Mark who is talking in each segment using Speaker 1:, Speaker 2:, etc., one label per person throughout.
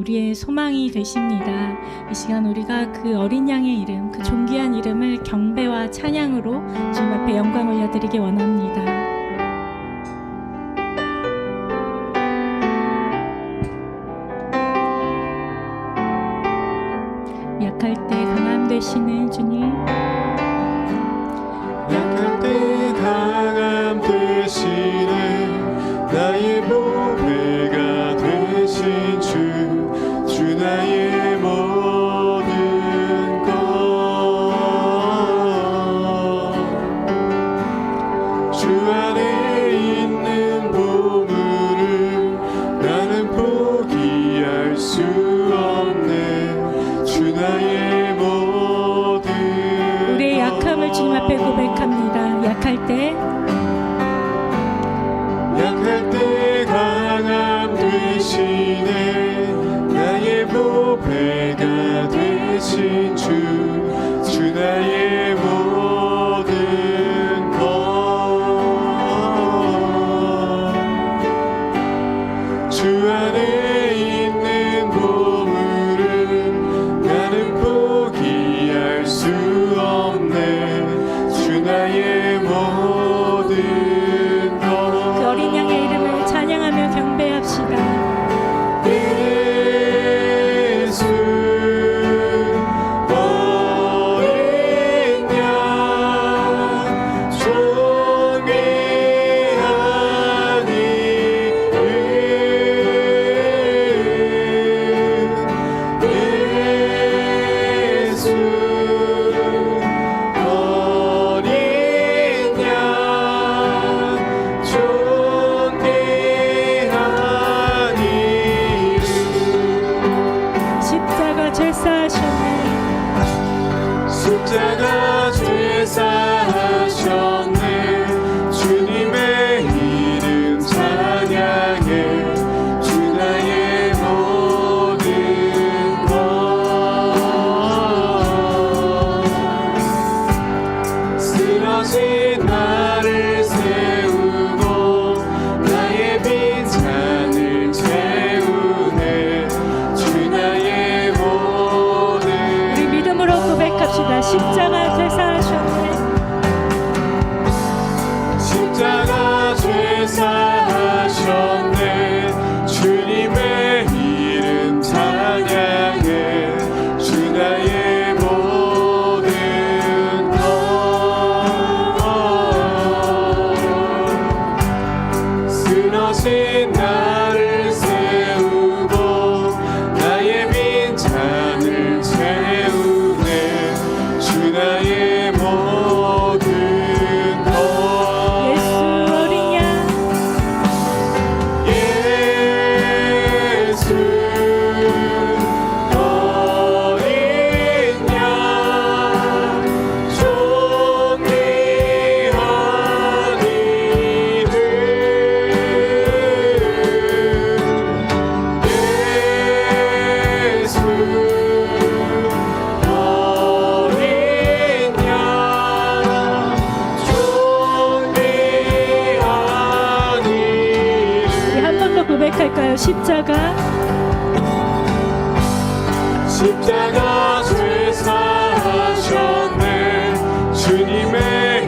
Speaker 1: 우리의 소망이 되십니다. 이 시간 우리가 그 어린 양의 이름, 그 존귀한 이름을 경배와 찬양으로 주님 앞에 영광 올려드리기 원합니다. 약할 때 강함 되시는 주님,
Speaker 2: 약할 때 강함 되시는 나의 보배가 되신 주 나의 모든 것. 주 안에 있는 보물을 나는 포기할 수 없네. 주 나의 모든
Speaker 1: 우리의 약함을 주님 앞에 고백합니다. 약할 때
Speaker 2: 강함 되시네 나의 보배가 되신 주 나의 모든 것. 주 안에 있는 보물은 나는 포기할 수 없네. 주 나의 모든 것.
Speaker 1: 그 어린 양의 이름을 찬양하며 경배합시다.
Speaker 2: 예수 어린 양 존귀한 이름. 예수 어린 양 존귀한 이름.
Speaker 1: 십자가 죄사하셨네.
Speaker 2: 십자가 죄사하셨네. 주님의 이름 찬양해. 주 나의 모든 것. 쓰러진 나를 세우고 나의 빈잔을 채우네. 주 나의 모든.
Speaker 1: 우리 믿음으로 고백합시다. 십자가 죄사하셨네.
Speaker 2: 십자가 죄사하셨네. 주님의 이름 찬양해. 주 나의 모든 것. 쓰러진 나를 세우고 나의 빈잔을 채우네. 주 나의 모든 것.
Speaker 1: 예수 어린 양,
Speaker 2: 예수 어린 양 존귀한 이름. 예수 어린 양 존귀한 이름.
Speaker 1: 우리 한 번 더 고백할까요? 십자가
Speaker 2: 죄사하셨네. 주님의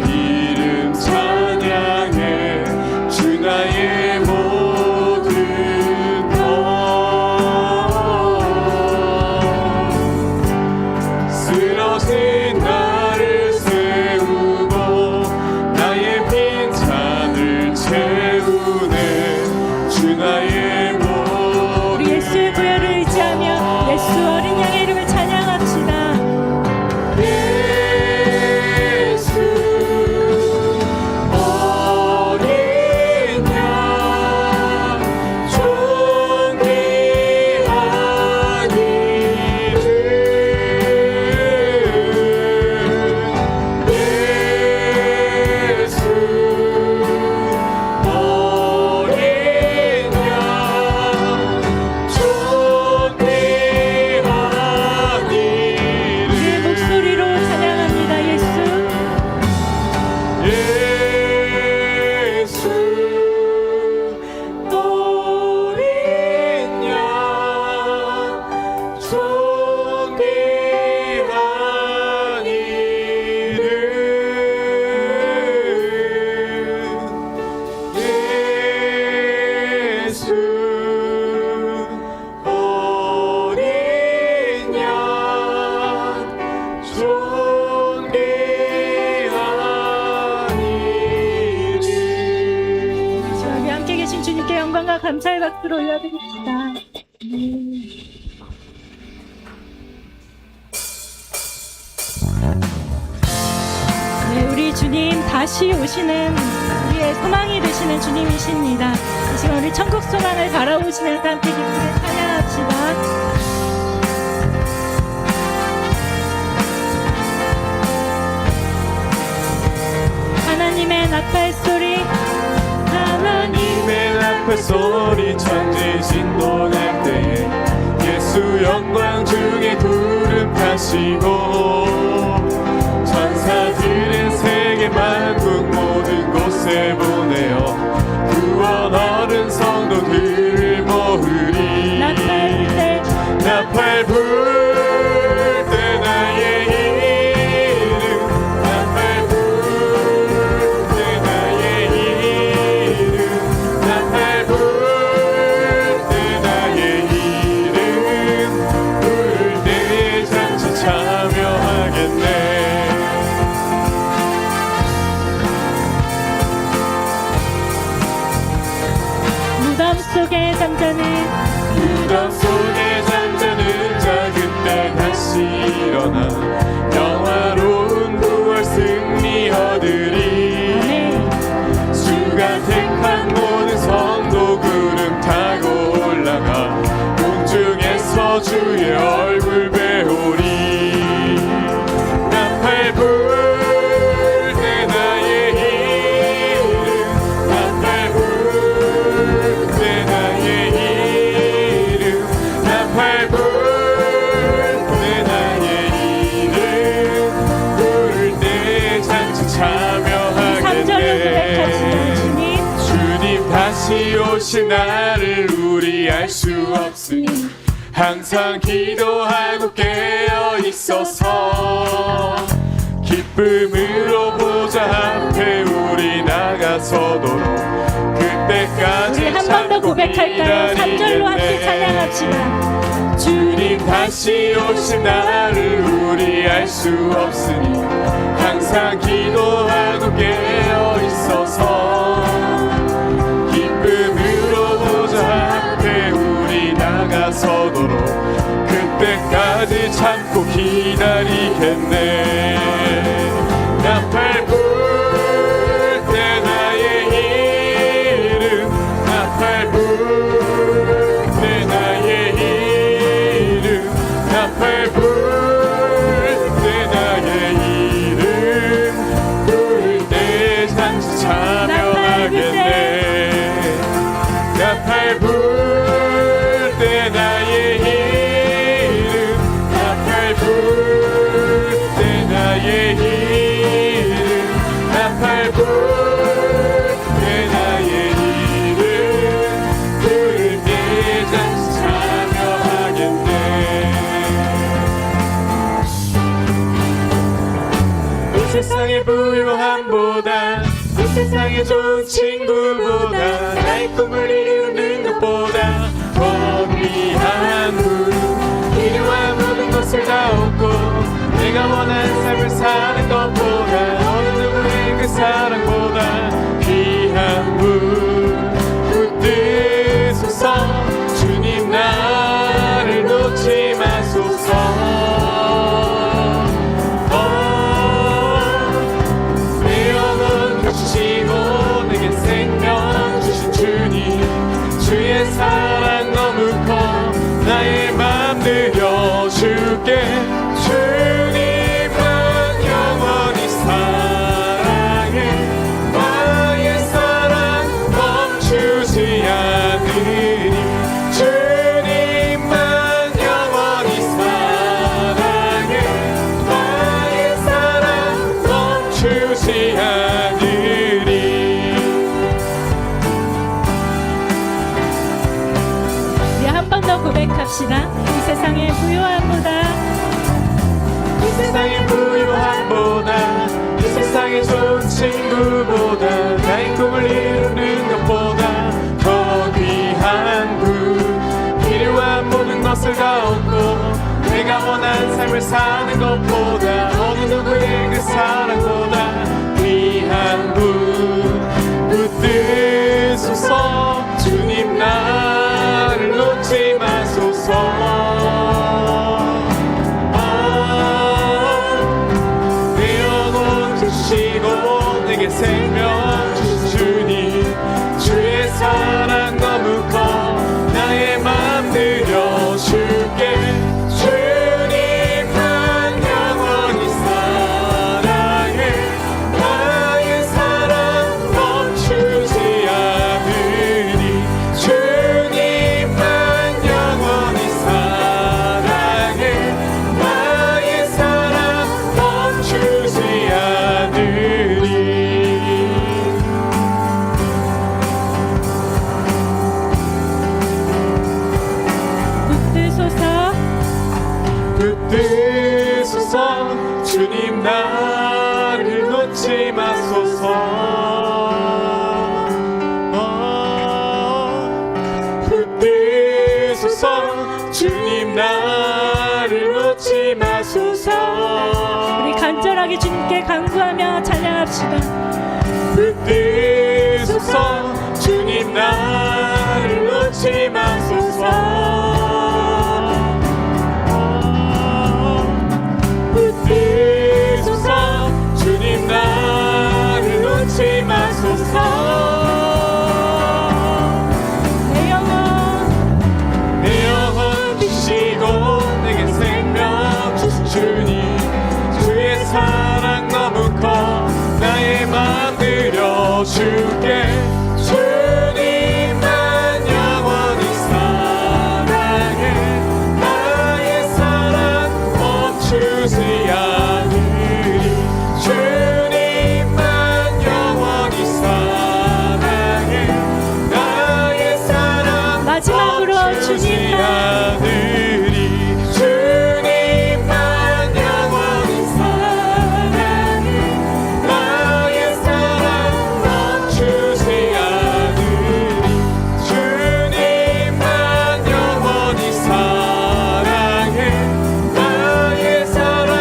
Speaker 2: 이름 찬양해. 주 나의 모든 것. 쓰러진 나를 세우고 나의 빈잔을 채우네. 주 나의 모든.
Speaker 1: 우리 예수의 부여를 의지하며 예수 어린 양의 이름을 찬양. 감사의 박수로 올려드립시다. 네, 우리 주님 다시 오시는 우리의 소망이 되시는 주님이십니다. 이 시간 우리 천국 소망을 바라보시면서 함께 기쁘게 찬양합시다. 하나님의 나팔 소리,
Speaker 2: 하나님의 나팔 소리 천지 진동할 때에 예수 영광 중에 구름 타시고 천사들의 세계 만국 모든 곳에 보내어 구원 얻은 성도들을 모으리. 나팔 불 때 나의 이름, 나팔 불 때 나의 이름, 나팔 불 때 나의 이름, 부를 때에 잔치 참여하겠네.
Speaker 1: 무덤 속에 잠자는
Speaker 2: 무덤 속에 잠자는 자 그때 다시 일어나 영화로운 부활 승리 얻으리. 주가 택한 모든 성도 구름 타고 올라가 공중에서 주의 얼굴 배우리. 나팔 불 때 나의 이름, 나팔 불 때 나의 이름, 나팔 불 때 나의 이름, 부를 때 잔치 참여하겠네. 주님 다시 오신 날을 우리 알 수 없으니 항상 기도하고 깨어 있어서 기쁨으로 보좌 앞에 우리 나가서도록 그때까지
Speaker 1: 우리 한 번 더 고백할까요? 3절로 함께 찬양합시다.
Speaker 2: 주님 다시 오신 날을 우리 알 수 없으니 항상 기도하고 깨어 있어서 기쁨으로 보좌 앞에 우리 나가서도록 그때까지 참고 기다리겠네. 나팔 불 때 나의 이름, 나팔 불 때 나의 이름, 나팔 불 때 나의 이름, 부를 때 잔치 참여하겠네. 나팔 불 때 나의 이름, 나팔 불 때 나의 이름, 나팔 불 때 나의 이름, 부를 때 잔치 참여하겠네. 이 세상의 부유함보다 이 세상의 좋은 친구보다 나의 꿈을 이루는 것보다 더 귀한 분 이루와 모든 것을 다 얻고 내가 원하는 삶을 사는 것보다 어느 누구의 그 사랑보다 귀한 분 붙드소서. 주님 나를 놓지 마소서. 주시고 내게 생명 주신 주님 주의 사랑 너무 커 나의 맘 들려줄게. 주님만 영원히 사랑해 나의 사랑 멈추지 않으니 주님만 영원히 사랑해 나의 사랑 멈추지 않으니.
Speaker 1: 한 번 더 고백합시다. 이 세상의 부요함보다
Speaker 2: 이 세상의 부유함보다 이 세상의 좋은 친구보다 나의 꿈을 이루는 것보다 더 귀한 분 필요한 모든 것을 다 얻고 내가 원한 삶을 사는 것보다 어느 누구의 그 사랑보다 귀한 분 붙드소서. 주님 나
Speaker 1: 마소서.
Speaker 2: 붙드소서. 주님 나를 놓지 마소서. 붙드소서. 주님 나를 놓지 마소서.
Speaker 1: 우리 간절하게 주님께 간구하며 찬양합시다.
Speaker 2: 붙드소서. 주님 나를 놓지 마소서. 붙드소서. 주님 나를 놓지 마소서. 내 영혼 주시고 내게 생명 주신 주님, 주의 사랑 너무 커 나의 맘 드려줄게. 주님만 영원히 사랑해. 나의 사랑 멈추지 않으리. 주님만 영원히 사랑해. 나의 사랑
Speaker 1: 마지막으로
Speaker 2: 멈추지
Speaker 1: 주님만
Speaker 2: 않으리. 주님만 영원히 사랑해. 나의 사랑 멈추지 않으리. 주님만 영원히 사랑해. 나의 사랑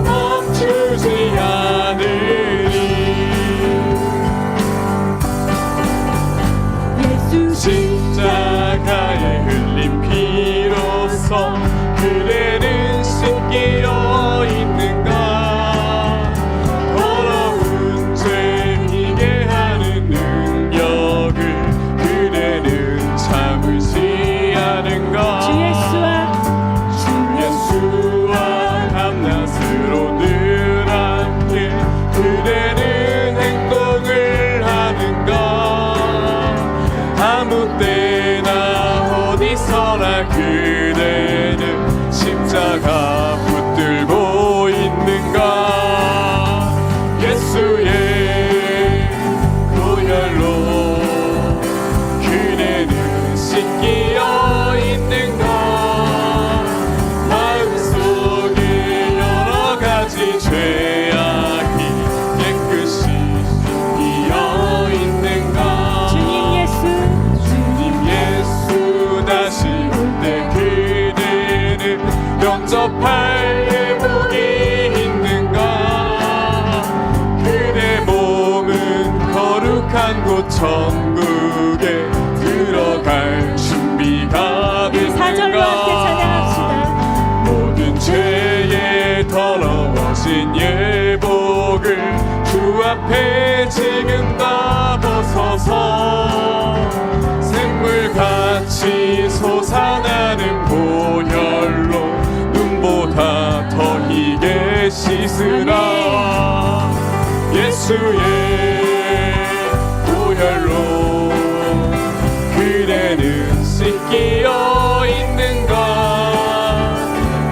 Speaker 2: 멈추지 않으리.
Speaker 1: 예수
Speaker 2: 십자가에 흘린 피로써 그대는 씻기어 있는가. 더러운 죄 희게 하는 능력을 그대는 참으시 않은가.
Speaker 1: 주
Speaker 2: 예수와 밤낮으로 늘 함께 그대는 행동을 하는가. 아무 때나 어디서나 그대는 십자가 붙들고 있는가. 예수의 보혈로 그대는 씻기어 있는가. 마음속에 여러 가지 죄악이 깨끗이 씻기어 있는가.
Speaker 1: 주님 예수
Speaker 2: 예수 다시 올 때 그대는 영접할 예복이 있는가. 그대 몸은 거룩한 곳 천국에 들어갈 준비가
Speaker 1: 이 사절로 함께
Speaker 2: 됐는가.
Speaker 1: 찬양합시다.
Speaker 2: 모든 죄에 더러워진 예복을 주 앞에 지금 다 벗어서 샘물같이 솟아나는 보혈로 눈보다 더 희게 씻으라. 예수의 보혈로 그대는 씻기어 있는가.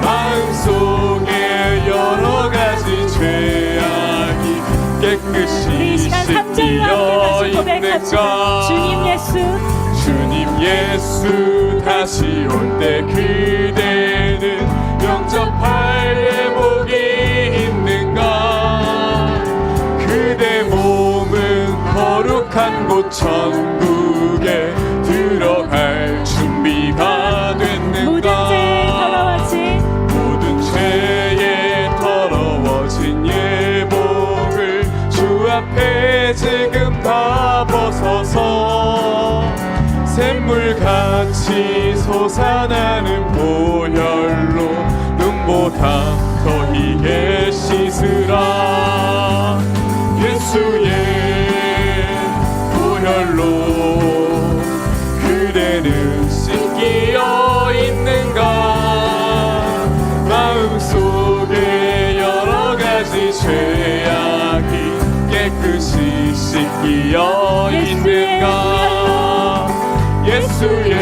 Speaker 2: 마음속에 여러 가지 죄악이 깨끗이
Speaker 1: 우리 이 시간 3절로 함께 다시 고백합시다. 주님 예수
Speaker 2: 주님 예수 다시 올 때 그대는 영접할 예복이 있는가. 그대 몸은 거룩한 곳 천국에 들어갈 준비가 됐는가.
Speaker 1: 모든 죄에 더러워진
Speaker 2: 모든 죄에 더러워진 예복을 주 앞에 지금 다 벗어서 샘물같이 솟아나는 보혈로 눈보다 더 희게 씻으라. 예수의 보혈로 그대는 씻기어 있는가. 마음속에 여러 가지 죄악이 깨끗이 씻기어 있는가. 예수의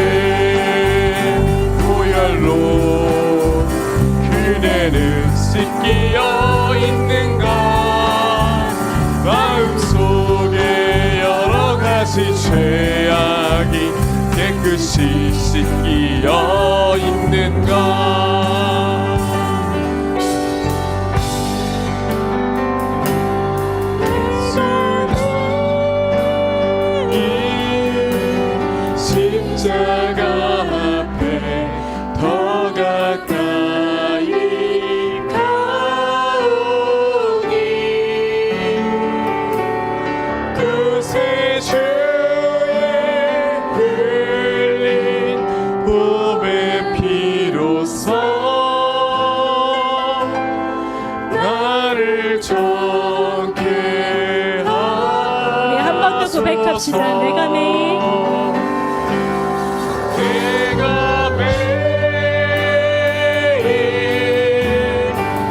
Speaker 2: 보혈로 그대는 씻기어 있는가. 마음속에 여러 가지 죄악이 깨끗이 깨끗이 씻기어 있는가. 십자가 앞에 더 가까이 가오니 그새 주의 흘린 보배 피로써 나를 정케 하소서.
Speaker 1: 우리 한 번 더 고백합시다. 내가 매일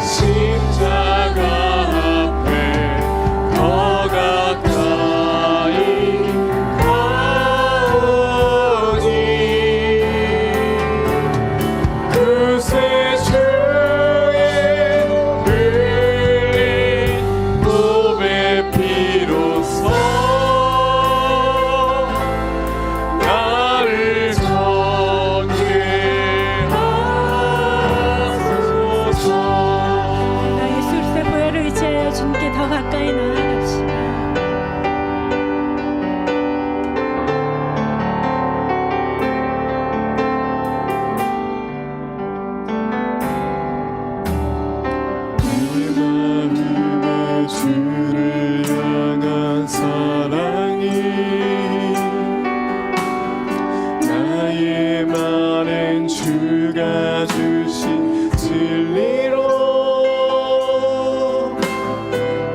Speaker 2: 십자가 앞에 더 가까이 가오니 그새 주의 흘린 보배 피로써 나를 정케 하소서.
Speaker 1: 나 예수 그리스도의 보혈을 의지하여 주님께 더 가까이 나아갑시다.
Speaker 2: 내 마음에 주를 향한 사랑이 나의 말엔 주가 주신 진리로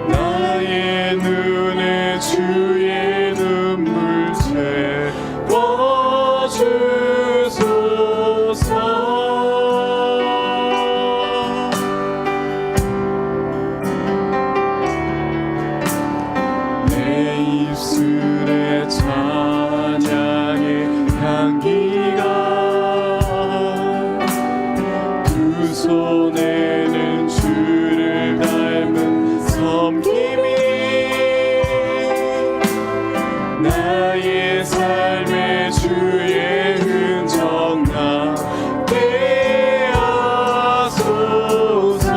Speaker 2: 나의 눈에 주의 눈물 채워주소서. 내 입술에 찬양의 향기가 두 손에는 주를 닮은 섬김이 나의 삶의 주의 흔적 나게 하소서.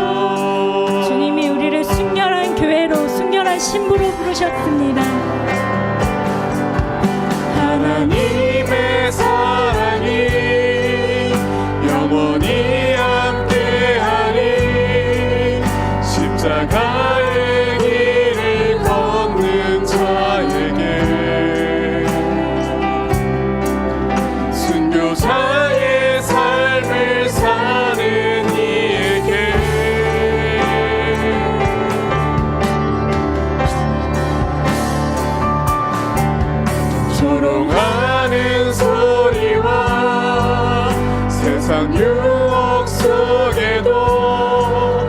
Speaker 1: 주님이 우리를 순결한 교회로 순결한 신부로 부르셨습니다.
Speaker 2: 하나님의 사랑이 영원히 함께하니 십자가의 길을 걷는 자에게 순교자의 삶을 사는 이에게 조롱하는 소리와 세상 유혹 속에도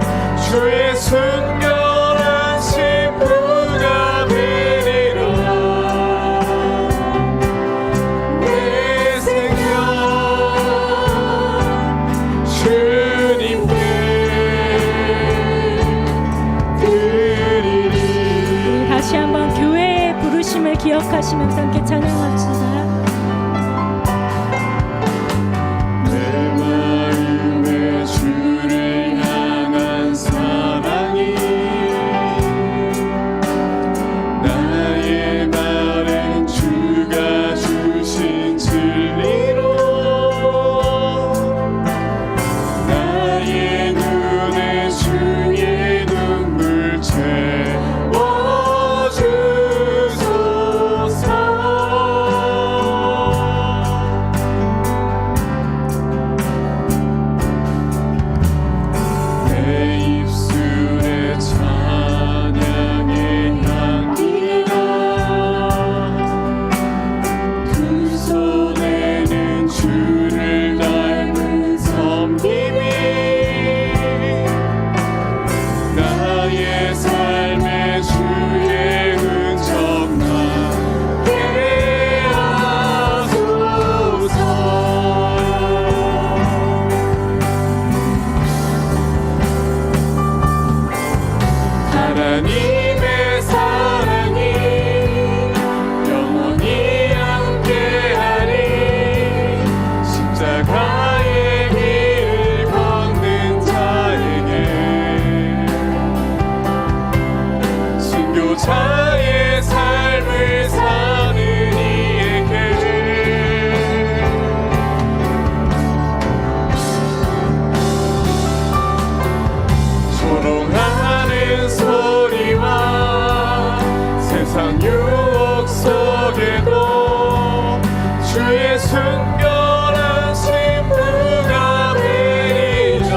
Speaker 2: 주의 순결한 신부가 되리라. 내 생명 주님께 드리리.
Speaker 1: 다시 한번 교회의 부르심을 기억하시면서 함께 찬양합시다.
Speaker 2: 내 마음에 주를 향한 사랑이 나의 말엔 주가 주신 진리로 나의 눈에 주의 눈물 채워주소서. 세상 유혹 속에도 주의 순결한 신부가 되리라.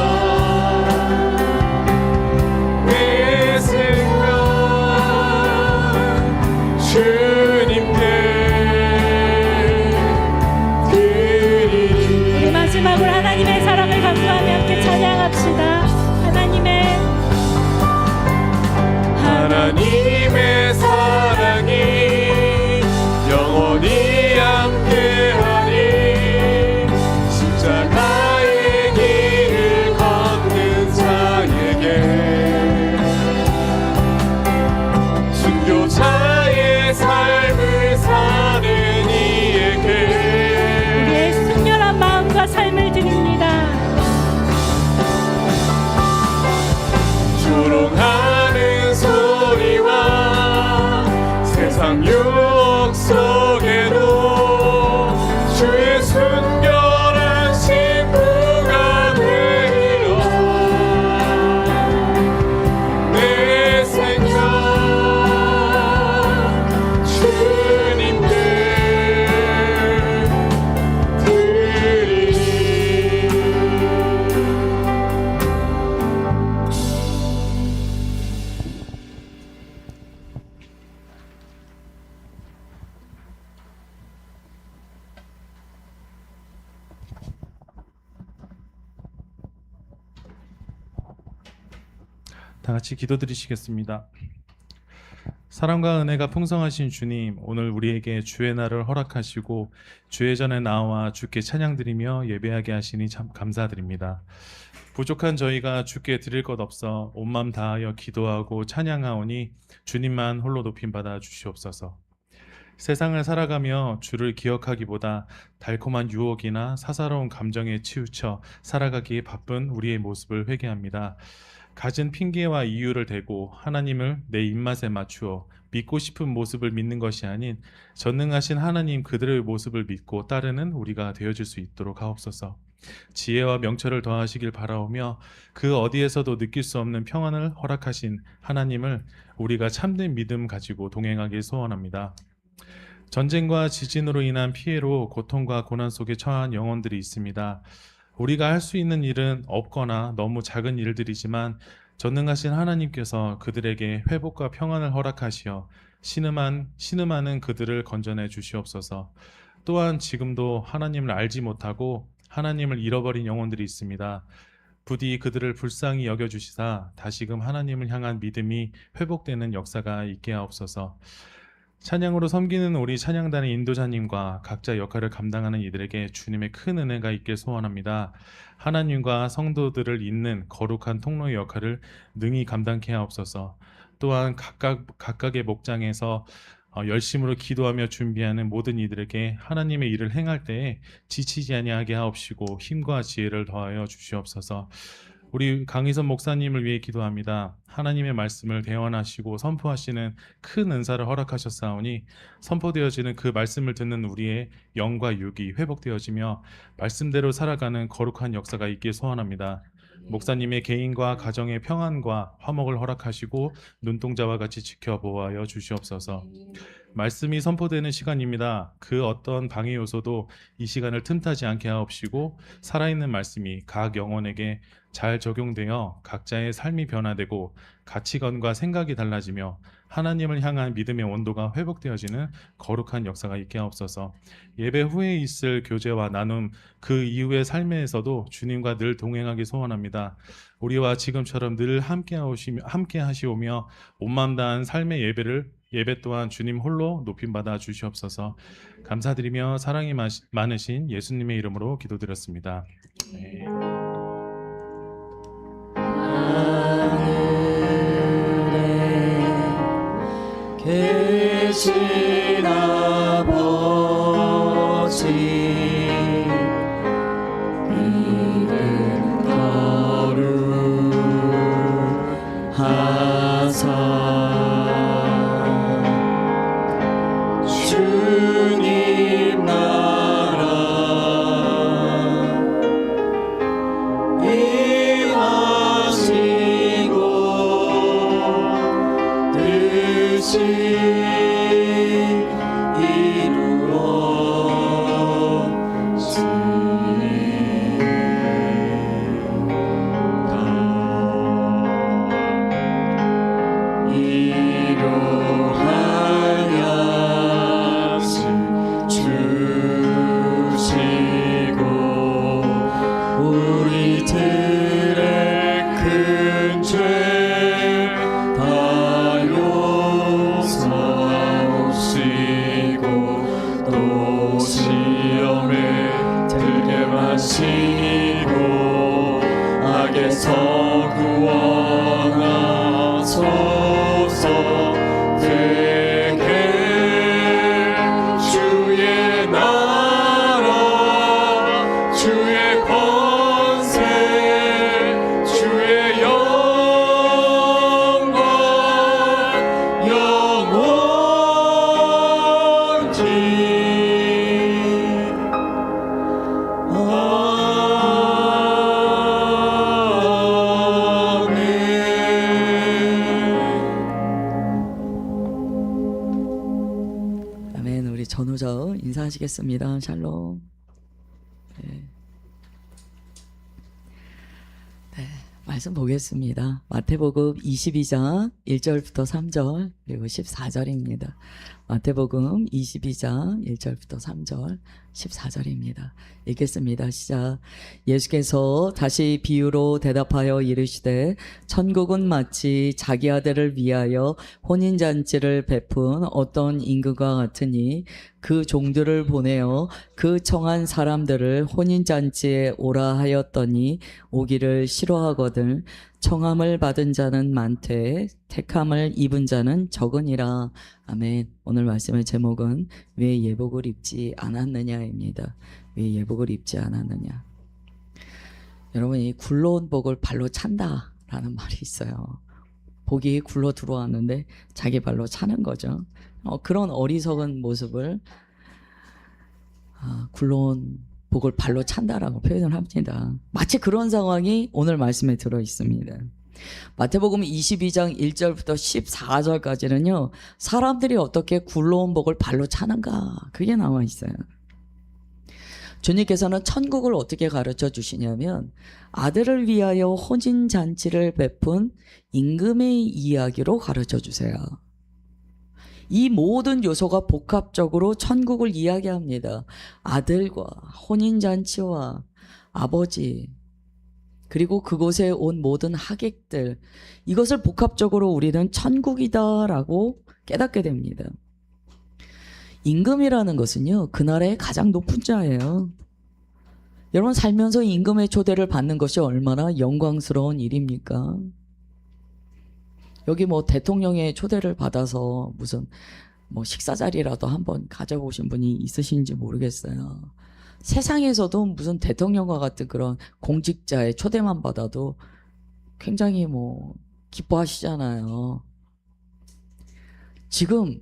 Speaker 2: 내 생각 주님께 드리리.
Speaker 1: 우리 마지막으로 하나님의 사랑을 강구하며 함께 찬양합시다.
Speaker 2: 하나님의 사랑이 영원히 함께하니 십자가의 길을 걷는 자에게 순교자의 삶을 사는 이에게
Speaker 1: 우리의 순결한 마음과 삶을 드립니다.
Speaker 2: 조롱하는 소리와 세상 유혹 속에도 주의 순결한 신부가 되리라. 내 생각 주님께 드리리.
Speaker 3: 다 같이 기도드리시겠습니다. 사랑과 은혜가 풍성하신 주님, 오늘 우리에게 주의 날을 허락하시고 주의 전에 나와 주께 찬양드리며 예배하게 하시니 참 감사드립니다. 부족한 저희가 주께 드릴 것 없어 온 마음 다하여 기도하고 찬양하오니 주님만 홀로 높임받아 주시옵소서. 세상을 살아가며 주를 기억하기보다 달콤한 유혹이나 사사로운 감정에 치우쳐 살아가기에 바쁜 우리의 모습을 회개합니다. 갖은 핑계와 이유를 대고 하나님을 내 입맛에 맞추어 믿고 싶은 모습을 믿는 것이 아닌 전능하신 하나님 그들의 모습을 믿고 따르는 우리가 되어줄 수 있도록 하옵소서. 지혜와 명철을 더하시길 바라오며 그 어디에서도 느낄 수 없는 평안을 허락하신 하나님을 우리가 참된 믿음 가지고 동행하길 소원합니다. 전쟁과 지진으로 인한 피해로 고통과 고난 속에 처한 영혼들이 있습니다. 우리가 할 수 있는 일은 없거나 너무 작은 일들이지만 전능하신 하나님께서 그들에게 회복과 평안을 허락하시어 신음하는 그들을 건져내 주시옵소서. 또한 지금도 하나님을 알지 못하고 하나님을 잃어버린 영혼들이 있습니다. 부디 그들을 불쌍히 여겨주시사 다시금 하나님을 향한 믿음이 회복되는 역사가 있게 하옵소서. 찬양으로 섬기는 우리 찬양단의 인도자님과 각자 역할을 감당하는 이들에게 주님의 큰 은혜가 있길 소원합니다. 하나님과 성도들을 잇는 거룩한 통로의 역할을 능히 감당케 하옵소서. 또한 각각의 목장에서 열심으로 기도하며 준비하는 모든 이들에게 하나님의 일을 행할 때에 지치지 아니하게 하옵시고 힘과 지혜를 더하여 주시옵소서. 우리 강희선 목사님을 위해 기도합니다. 하나님의 말씀을 대언하시고 선포하시는 큰 은사를 허락하셨사오니 선포되어지는 그 말씀을 듣는 우리의 영과 육이 회복되어지며 말씀대로 살아가는 거룩한 역사가 있길 소원합니다. 목사님의 개인과 가정의 평안과 화목을 허락하시고 눈동자와 같이 지켜보아여 주시옵소서. 말씀이 선포되는 시간입니다. 그 어떤 방해 요소도 이 시간을 틈타지 않게 하옵시고 살아있는 말씀이 각 영혼에게 잘 적용되어 각자의 삶이 변화되고 가치관과 생각이 달라지며 하나님을 향한 믿음의 온도가 회복되어지는 거룩한 역사가 있게 하옵소서. 예배 후에 있을 교제와 나눔 그 이후의 삶에서도 주님과 늘 동행하기 소원합니다. 우리와 지금처럼 늘 함께 하시오며 온마음 다한 삶의 예배 또한 주님 홀로 높임받아 주시옵소서. 감사드리며 사랑이 많으신 예수님의 이름으로 기도드렸습니다. 네.
Speaker 4: 계신 아버지 이름 거룩하사 주님 나라 임하시고 뜻이 구원하소서. 되게 주의 나라 주의 권세 주의 영광 영원히
Speaker 5: 아멘. 우리 전우저 인사하시겠습니다. 샬롬. 네. 말씀 보겠습니다. 마태복음 22장 1절부터 3절 그리고 14절입니다. 마태복음 22장 1절부터 3절 14절입니다. 읽겠습니다. 시작. 예수께서 다시 비유로 대답하여 이르시되 천국은 마치 자기 아들을 위하여 혼인잔치를 베푼 어떤 임금과 같으니 그 종들을 보내어 그 청한 사람들을 혼인잔치에 오라 하였더니 오기를 싫어하거든 청함을 받은 자는 많되 택함을 입은 자는 적으니라. 아멘. 오늘 말씀의 제목은 왜 예복을 입지 않았느냐입니다. 왜 예복을 입지 않았느냐. 여러분, 이 굴러온 복을 발로 찬다라는 말이 있어요. 복이 굴러 들어왔는데 자기 발로 차는 거죠. 그런 어리석은 모습을 굴러온 복을 발로 찬다라고 표현을 합니다. 마치 그런 상황이 오늘 말씀에 들어 있습니다. 마태복음 22장 1절부터 14절까지는요, 사람들이 어떻게 굴러온 복을 발로 차는가, 그게 나와 있어요. 주님께서는 천국을 어떻게 가르쳐 주시냐면 아들을 위하여 혼인잔치를 베푼 임금의 이야기로 가르쳐 주세요. 이 모든 요소가 복합적으로 천국을 이야기합니다. 아들과 혼인잔치와 아버지, 그리고 그곳에 온 모든 하객들, 이것을 복합적으로 우리는 천국이다라고 깨닫게 됩니다. 임금이라는 것은요, 그 나라의 가장 높은 자예요. 여러분, 살면서 임금의 초대를 받는 것이 얼마나 영광스러운 일입니까? 여기 뭐 대통령의 초대를 받아서 무슨 뭐 식사 자리라도 한번 가져보신 분이 있으신지 모르겠어요. 세상에서도 무슨 대통령과 같은 그런 공직자의 초대만 받아도 굉장히 뭐 기뻐하시잖아요. 지금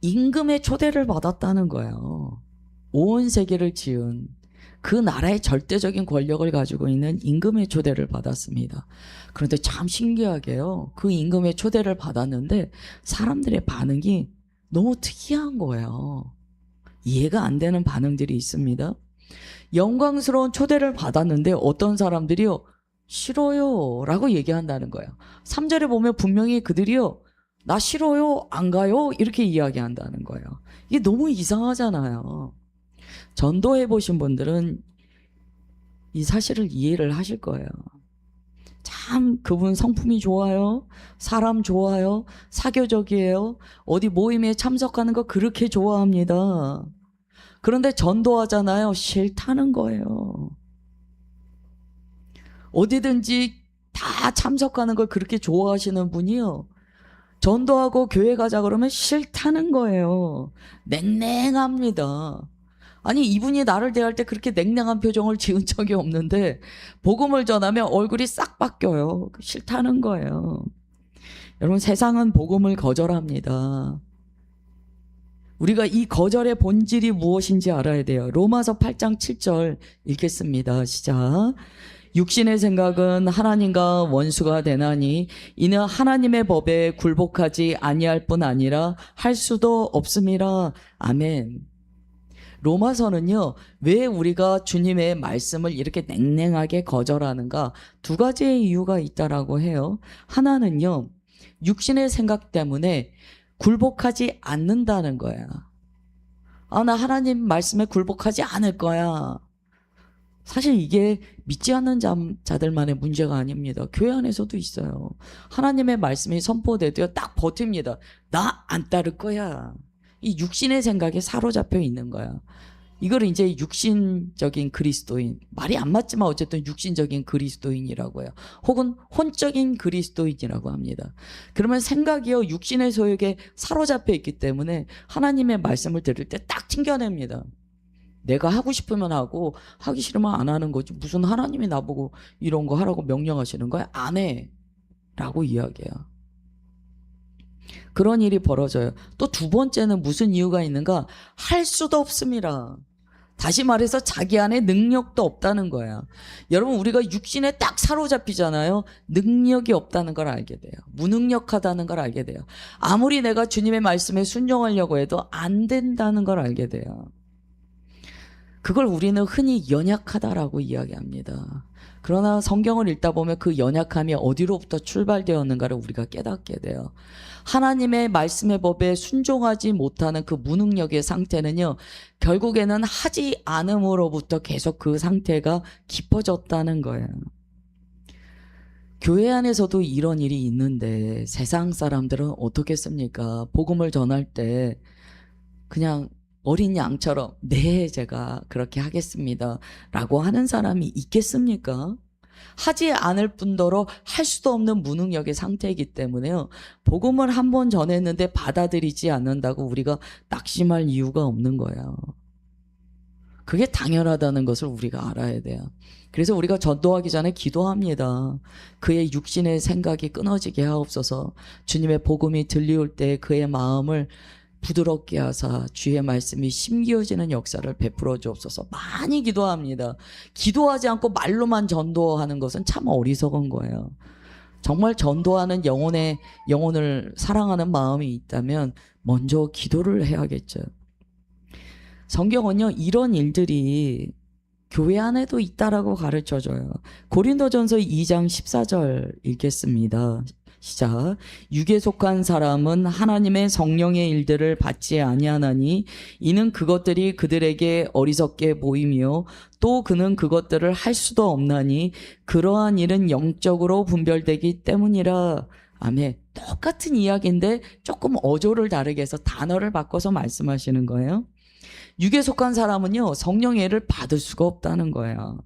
Speaker 5: 임금의 초대를 받았다는 거예요. 온 세계를 지은 그 나라의 절대적인 권력을 가지고 있는 임금의 초대를 받았습니다. 그런데 참 신기하게요, 그 임금의 초대를 받았는데 사람들의 반응이 너무 특이한 거예요. 이해가 안 되는 반응들이 있습니다. 영광스러운 초대를 받았는데 어떤 사람들이요, 싫어요 라고 얘기한다는 거예요. 3절에 보면 분명히 그들이요, 나 싫어요, 안 가요, 이렇게 이야기한다는 거예요. 이게 너무 이상하잖아요. 전도해 보신 분들은 이 사실을 이해를 하실 거예요. 참 그분 성품이 좋아요, 사람 좋아요, 사교적이에요, 어디 모임에 참석하는 거 그렇게 좋아합니다. 그런데 전도하잖아요, 싫다는 거예요. 어디든지 다 참석하는 걸 그렇게 좋아하시는 분이요, 전도하고 교회 가자 그러면 싫다는 거예요. 냉랭합니다. 아니, 이분이 나를 대할 때 그렇게 냉랭한 표정을 지은 적이 없는데 복음을 전하면 얼굴이 싹 바뀌어요. 싫다는 거예요. 여러분, 세상은 복음을 거절합니다. 우리가 이 거절의 본질이 무엇인지 알아야 돼요. 로마서 8장 7절 읽겠습니다. 시작. 육신의 생각은 하나님과 원수가 되나니 이는 하나님의 법에 굴복하지 아니할 뿐 아니라 할 수도 없음이라. 아멘. 로마서는요, 왜 우리가 주님의 말씀을 이렇게 냉랭하게 거절하는가, 두 가지의 이유가 있다라고 해요. 하나는요, 육신의 생각 때문에 굴복하지 않는다는 거야. 나 하나님 말씀에 굴복하지 않을 거야. 사실 이게 믿지 않는 자들만의 문제가 아닙니다. 교회 안에서도 있어요. 하나님의 말씀이 선포돼도요, 딱 버팁니다. 나 안 따를 거야. 이 육신의 생각에 사로잡혀 있는 거야. 이걸 이제 육신적인 그리스도인, 말이 안 맞지만 어쨌든 육신적인 그리스도인이라고 해요. 혹은 혼적인 그리스도인이라고 합니다. 그러면 생각이요, 육신의 소욕에 사로잡혀 있기 때문에 하나님의 말씀을 들을 때 딱 튕겨냅니다. 내가 하고 싶으면 하고 하기 싫으면 안 하는 거지. 무슨 하나님이 나보고 이런 거 하라고 명령하시는 거야? 안 해. 라고 이야기해요. 그런 일이 벌어져요. 또 두 번째는 무슨 이유가 있는가? 할 수도 없습니다. 다시 말해서 자기 안에 능력도 없다는 거야. 여러분, 우리가 육신에 딱 사로잡히잖아요. 능력이 없다는 걸 알게 돼요. 무능력하다는 걸 알게 돼요. 아무리 내가 주님의 말씀에 순종하려고 해도 안 된다는 걸 알게 돼요. 그걸 우리는 흔히 연약하다라고 이야기합니다. 그러나 성경을 읽다 보면 그 연약함이 어디로부터 출발되었는가를 우리가 깨닫게 돼요. 하나님의 말씀의 법에 순종하지 못하는 그 무능력의 상태는요, 결국에는 하지 않음으로부터 계속 그 상태가 깊어졌다는 거예요. 교회 안에서도 이런 일이 있는데 세상 사람들은 어떻겠습니까? 복음을 전할 때 그냥 어린 양처럼 네, 제가 그렇게 하겠습니다 라고 하는 사람이 있겠습니까? 하지 않을 뿐더러 할 수도 없는 무능력의 상태이기 때문에요, 복음을 한 번 전했는데 받아들이지 않는다고 우리가 낙심할 이유가 없는 거예요. 그게 당연하다는 것을 우리가 알아야 돼요. 그래서 우리가 전도하기 전에 기도합니다. 그의 육신의 생각이 끊어지게 하옵소서. 주님의 복음이 들리올 때 그의 마음을 부드럽게 하사 주의 말씀이 심기어지는 역사를 베풀어 주옵소서. 많이 기도합니다. 기도하지 않고 말로만 전도하는 것은 참 어리석은 거예요. 정말 전도하는 영혼을 사랑하는 마음이 있다면 먼저 기도를 해야겠죠. 성경은요, 이런 일들이 교회 안에도 있다라고 가르쳐줘요. 고린도전서 2장 14절 읽겠습니다. 시작. 육에 속한 사람은 하나님의 성령의 일들을 받지 아니하나니 이는 그것들이 그들에게 어리석게 보이며 또 그는 그것들을 할 수도 없나니 그러한 일은 영적으로 분별되기 때문이라. 아멘. 똑같은 이야기인데 조금 어조를 다르게 해서 단어를 바꿔서 말씀하시는 거예요. 육에 속한 사람은요, 성령의 일을 받을 수가 없다는 거예요.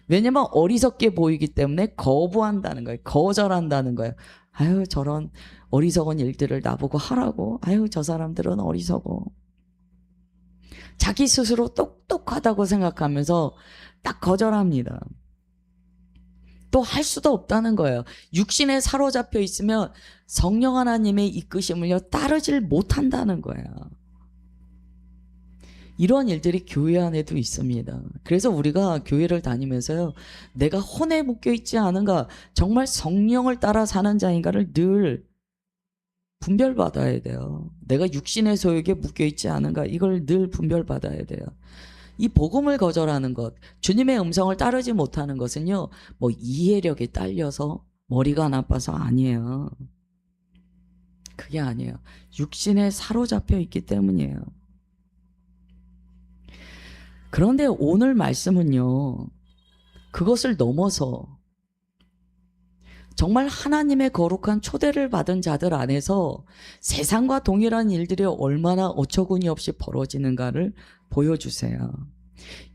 Speaker 5: 왜냐면 어리석게 보이기 때문에 거부한다는 거예요. 거절한다는 거예요. 아유, 저런 어리석은 일들을 나보고 하라고. 아유, 저 사람들은 어리석어. 자기 스스로 똑똑하다고 생각하면서 딱 거절합니다. 또 할 수도 없다는 거예요. 육신에 사로잡혀 있으면 성령 하나님의 이끄심을요, 따르질 못한다는 거예요. 이런 일들이 교회 안에도 있습니다. 그래서 우리가 교회를 다니면서요, 내가 혼에 묶여 있지 않은가, 정말 성령을 따라 사는 자인가를 늘 분별받아야 돼요. 내가 육신의 소욕에 묶여 있지 않은가, 이걸 늘 분별받아야 돼요. 이 복음을 거절하는 것, 주님의 음성을 따르지 못하는 것은요, 뭐 이해력이 딸려서 머리가 나빠서 아니에요. 그게 아니에요. 육신에 사로잡혀 있기 때문이에요. 그런데 오늘 말씀은요, 그것을 넘어서 정말 하나님의 거룩한 초대를 받은 자들 안에서 세상과 동일한 일들이 얼마나 어처구니 없이 벌어지는가를 보여주세요.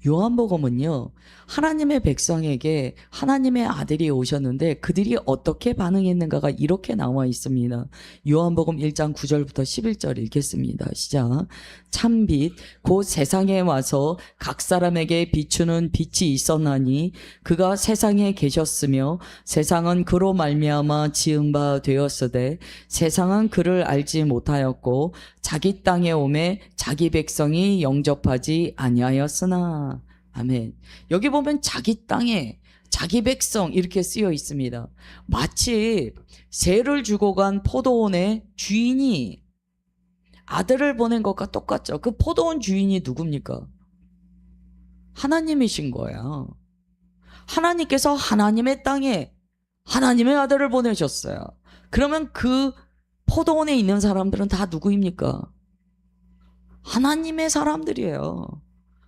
Speaker 5: 요한복음은요, 하나님의 백성에게 하나님의 아들이 오셨는데 그들이 어떻게 반응했는가가 이렇게 나와 있습니다. 요한복음 1장 9절부터 11절 읽겠습니다. 시작. 참빛 곧 세상에 와서 각 사람에게 비추는 빛이 있었나니 그가 세상에 계셨으며 세상은 그로 말미암아 지은 바 되었으되 세상은 그를 알지 못하였고 자기 땅에 오매 자기 백성이 영접하지 아니하였으나. 아멘. 여기 보면 자기 땅에 자기 백성 이렇게 쓰여 있습니다. 마치 세를 주고 간 포도원의 주인이 아들을 보낸 것과 똑같죠. 그 포도원 주인이 누굽니까? 하나님이신 거예요. 하나님께서 하나님의 땅에 하나님의 아들을 보내셨어요. 그러면 그 포도원에 있는 사람들은 다 누구입니까? 하나님의 사람들이에요.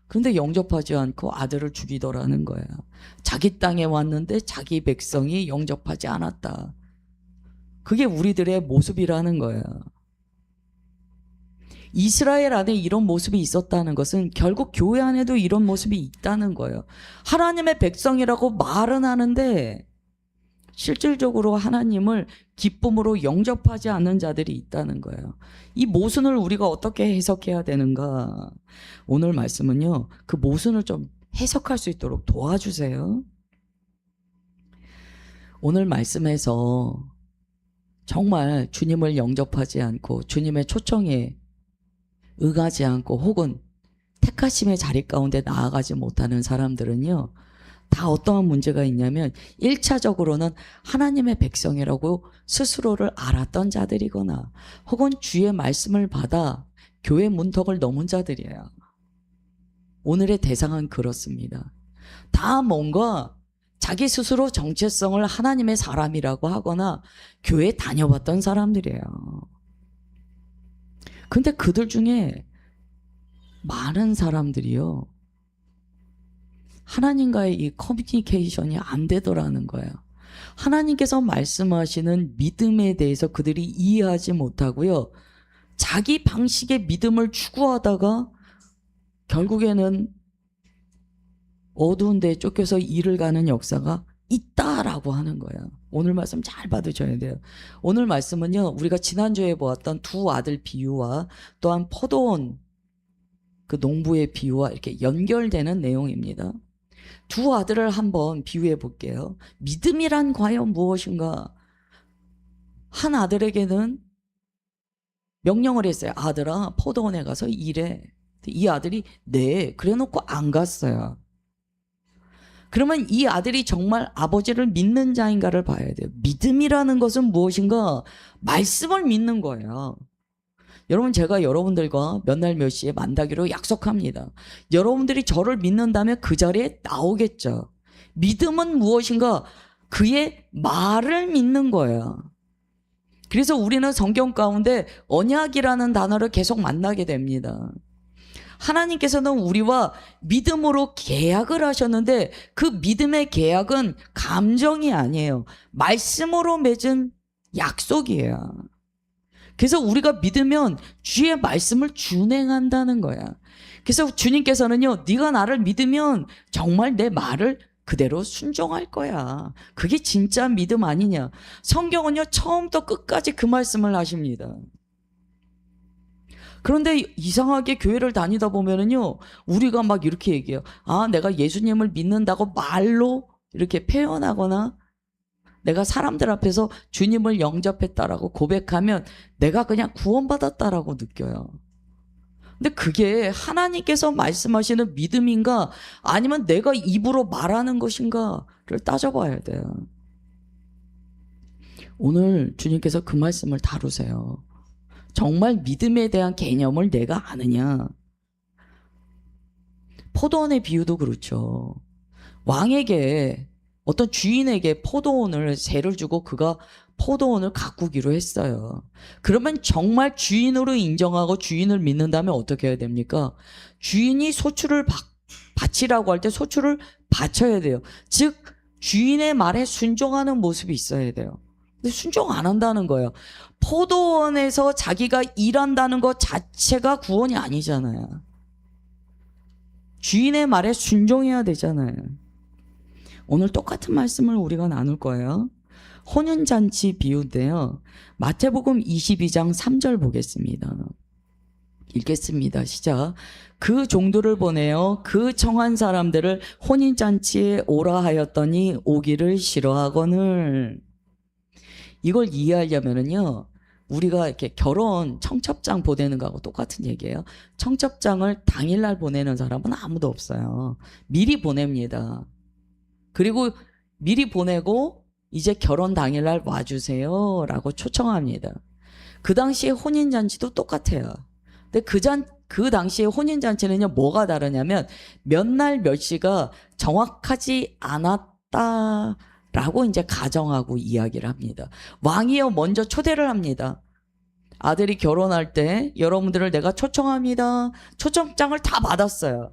Speaker 5: 그런데 영접하지 않고 아들을 죽이더라는 거예요. 자기 땅에 왔는데 자기 백성이 영접하지 않았다. 그게 우리들의 모습이라는 거예요. 이스라엘 안에 이런 모습이 있었다는 것은 결국 교회 안에도 이런 모습이 있다는 거예요. 하나님의 백성이라고 말은 하는데 실질적으로 하나님을 기쁨으로 영접하지 않는 자들이 있다는 거예요. 이 모순을 우리가 어떻게 해석해야 되는가? 오늘 말씀은요, 그 모순을 좀 해석할 수 있도록 도와주세요. 오늘 말씀에서 정말 주님을 영접하지 않고 주님의 초청에 응하지 않고 혹은 택하심의 자리 가운데 나아가지 못하는 사람들은요, 다 어떠한 문제가 있냐면 1차적으로는 하나님의 백성이라고 스스로를 알았던 자들이거나 혹은 주의 말씀을 받아 교회 문턱을 넘은 자들이에요. 오늘의 대상은 그렇습니다. 다 뭔가 자기 스스로 정체성을 하나님의 사람이라고 하거나 교회 다녀봤던 사람들이에요. 근데 그들 중에 많은 사람들이요, 하나님과의 이 커뮤니케이션이 안 되더라는 거예요. 하나님께서 말씀하시는 믿음에 대해서 그들이 이해하지 못하고요, 자기 방식의 믿음을 추구하다가 결국에는 어두운 데에 쫓겨서 일을 가는 역사가 있다라고 하는 거예요. 오늘 말씀 잘 받으셔야 돼요. 오늘 말씀은요, 우리가 지난주에 보았던 두 아들 비유와 또한 포도원 그 농부의 비유와 이렇게 연결되는 내용입니다. 두 아들을 한번 비유해 볼게요. 믿음이란 과연 무엇인가? 한 아들에게는 명령을 했어요. 아들아, 포도원에 가서 일해. 이 아들이 네, 그래 놓고 안 갔어요. 그러면 이 아들이 정말 아버지를 믿는 자인가를 봐야 돼요. 믿음이라는 것은 무엇인가? 말씀을 믿는 거예요. 여러분, 제가 여러분들과 몇 날 몇 시에 만나기로 약속합니다. 여러분들이 저를 믿는다면 그 자리에 나오겠죠. 믿음은 무엇인가? 그의 말을 믿는 거예요. 그래서 우리는 성경 가운데 언약이라는 단어를 계속 만나게 됩니다. 하나님께서는 우리와 믿음으로 계약을 하셨는데 그 믿음의 계약은 감정이 아니에요. 말씀으로 맺은 약속이에요. 그래서 우리가 믿으면 주의 말씀을 준행한다는 거야. 그래서 주님께서는요, 네가 나를 믿으면 정말 내 말을 그대로 순종할 거야. 그게 진짜 믿음 아니냐. 성경은요, 처음부터 끝까지 그 말씀을 하십니다. 그런데 이상하게 교회를 다니다 보면은요, 우리가 막 이렇게 얘기해요. 아, 내가 예수님을 믿는다고 말로 이렇게 표현하거나 내가 사람들 앞에서 주님을 영접했다라고 고백하면 내가 그냥 구원받았다라고 느껴요. 근데 그게 하나님께서 말씀하시는 믿음인가 아니면 내가 입으로 말하는 것인가를 따져봐야 돼요. 오늘 주님께서 그 말씀을 다루세요. 정말 믿음에 대한 개념을 내가 아느냐. 포도원의 비유도 그렇죠. 왕에게 어떤 주인에게 포도원을 세를 주고 그가 포도원을 가꾸기로 했어요. 그러면 정말 주인으로 인정하고 주인을 믿는다면 어떻게 해야 됩니까? 주인이 소출을 바치라고 할 때 소출을 바쳐야 돼요. 즉 주인의 말에 순종하는 모습이 있어야 돼요. 근데 순종 안 한다는 거예요. 포도원에서 자기가 일한다는 것 자체가 구원이 아니잖아요. 주인의 말에 순종해야 되잖아요. 오늘 똑같은 말씀을 우리가 나눌 거예요. 혼인잔치 비유인데요. 마태복음 22장 3절 보겠습니다. 읽겠습니다. 시작. 그 종들을 보내어 그 청한 사람들을 혼인잔치에 오라 하였더니 오기를 싫어하거늘. 이걸 이해하려면은요, 우리가 이렇게 결혼 청첩장 보내는 거하고 똑같은 얘기예요. 청첩장을 당일날 보내는 사람은 아무도 없어요. 미리 보냅니다. 그리고 미리 보내고 이제 결혼 당일날 와주세요 라고 초청합니다. 그 당시에 혼인잔치도 똑같아요. 근데 그 당시에 혼인잔치는요, 뭐가 다르냐면 몇 날 몇 시가 정확하지 않았다라고 이제 가정하고 이야기를 합니다. 왕이요 먼저 초대를 합니다. 아들이 결혼할 때 여러분들을 내가 초청합니다. 초청장을 다 받았어요.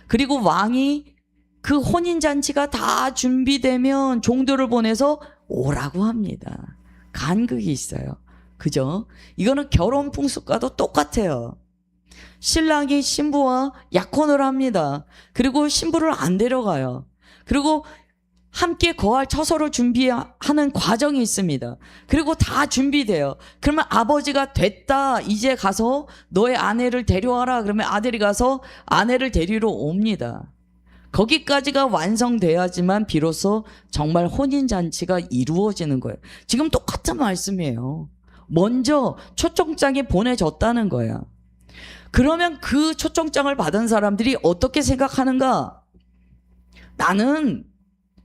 Speaker 5: 그리고 왕이 그 혼인잔치가 다 준비되면 종들을 보내서 오라고 합니다. 간극이 있어요. 그죠? 이거는 결혼 풍습과도 똑같아요. 신랑이 신부와 약혼을 합니다. 그리고 신부를 안 데려가요. 그리고 함께 거할 처소를 준비하는 과정이 있습니다. 그리고 다 준비돼요. 그러면 아버지가 됐다, 이제 가서 너의 아내를 데려와라. 그러면 아들이 가서 아내를 데리러 옵니다. 거기까지가 완성돼야지만 비로소 정말 혼인잔치가 이루어지는 거예요. 지금 똑같은 말씀이에요. 먼저 초청장이 보내졌다는 거야. 그러면 그 초청장을 받은 사람들이 어떻게 생각하는가? 나는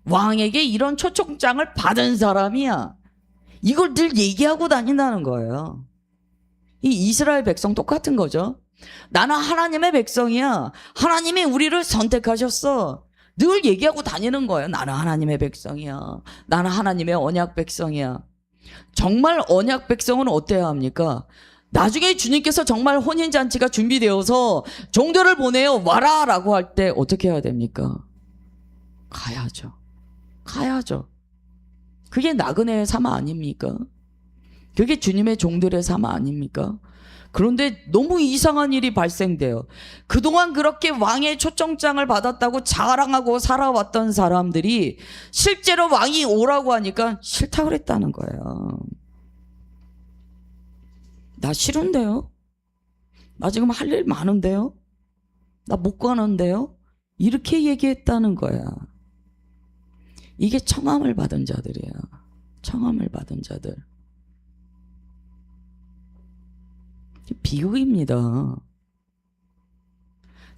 Speaker 5: 왕에게 이런 초청장을 받은 사람이야. 이걸 늘 얘기하고 다닌다는 거예요. 이 이스라엘 백성 똑같은 거죠. 나는 하나님의 백성이야. 하나님이 우리를 선택하셨어. 늘 얘기하고 다니는 거예요. 나는 하나님의 백성이야. 나는 하나님의 언약 백성이야. 정말 언약 백성은 어때야 합니까? 나중에 주님께서 정말 혼인잔치가 준비되어서 종들을 보내요. 와라! 라고 할 때 어떻게 해야 됩니까? 가야죠. 가야죠. 그게 나그네의 삶 아닙니까? 그게 주님의 종들의 삶 아닙니까? 그런데 너무 이상한 일이 발생돼요. 그동안 그렇게 왕의 초청장을 받았다고 자랑하고 살아왔던 사람들이 실제로 왕이 오라고 하니까 싫다 그랬다는 거예요. 나 싫은데요? 나 지금 할 일 많은데요? 나 못 가는데요? 이렇게 얘기했다는 거야. 이게 청함을 받은 자들이에요. 청함을 받은 자들. 비극입니다.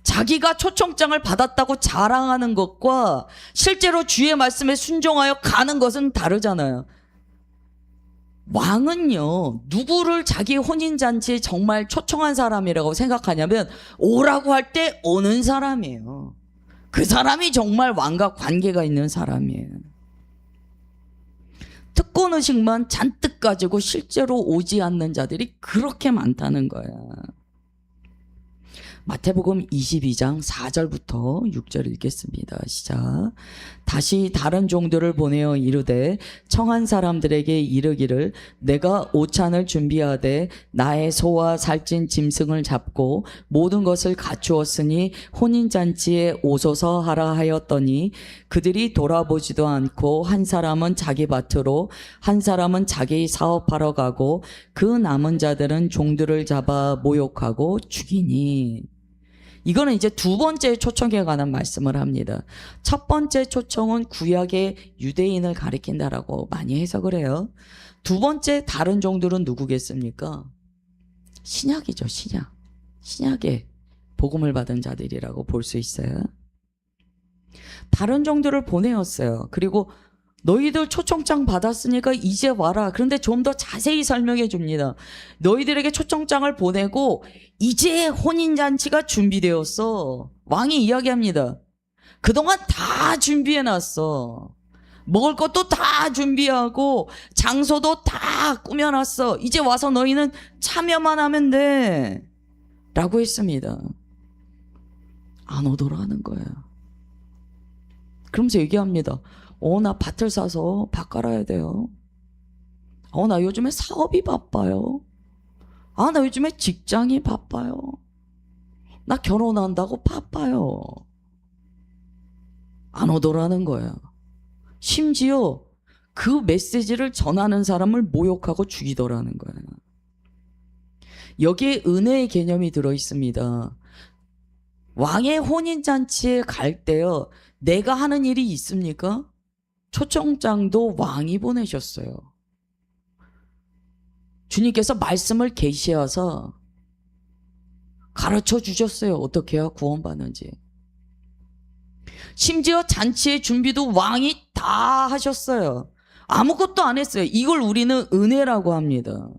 Speaker 5: 자기가 초청장을 받았다고 자랑하는 것과 실제로 주의 말씀에 순종하여 가는 것은 다르잖아요. 왕은요, 누구를 자기 혼인잔치에 정말 초청한 사람이라고 생각하냐면 오라고 할 때 오는 사람이에요. 그 사람이 정말 왕과 관계가 있는 사람이에요. 특권의식만 잔뜩 가지고 실제로 오지 않는 자들이 그렇게 많다는 거야. 마태복음 22장 4절부터 6절 읽겠습니다. 시작. 다시 다른 종들을 보내어 이르되 청한 사람들에게 이르기를 내가 오찬을 준비하되 나의 소와 살찐 짐승을 잡고 모든 것을 갖추었으니 혼인잔치에 오소서 하라 하였더니 그들이 돌아보지도 않고 한 사람은 자기 밭으로 한 사람은 자기 사업하러 가고 그 남은 자들은 종들을 잡아 모욕하고 죽이니. 이거는 이제 두 번째 초청에 관한 말씀을 합니다. 첫 번째 초청은 구약의 유대인을 가리킨다라고 많이 해석을 해요. 두 번째 다른 종들은 누구겠습니까? 신약이죠, 신약. 신약의 복음을 받은 자들이라고 볼 수 있어요. 다른 종들을 보내었어요. 그리고 너희들 초청장 받았으니까 이제 와라. 그런데 좀 더 자세히 설명해 줍니다. 너희들에게 초청장을 보내고 이제 혼인잔치가 준비되었어. 왕이 이야기합니다. 그동안 다 준비해놨어. 먹을 것도 다 준비하고 장소도 다 꾸며놨어. 이제 와서 너희는 참여만 하면 돼. 라고 했습니다. 안 오더라는 거예요. 그러면서 얘기합니다. 나 밭을 사서 밭 갈아야 돼요. 나 요즘에 사업이 바빠요. 나 요즘에 직장이 바빠요. 나 결혼한다고 바빠요. 안 오더라는 거예요. 심지어 그 메시지를 전하는 사람을 모욕하고 죽이더라는 거예요. 여기에 은혜의 개념이 들어있습니다. 왕의 혼인잔치에 갈 때요, 내가 하는 일이 있습니까? 초청장도 왕이 보내셨어요. 주님께서 말씀을 계시하셔서 가르쳐 주셨어요. 어떻게 해야 구원받는지. 심지어 잔치의 준비도 왕이 다 하셨어요. 아무것도 안 했어요. 이걸 우리는 은혜라고 합니다.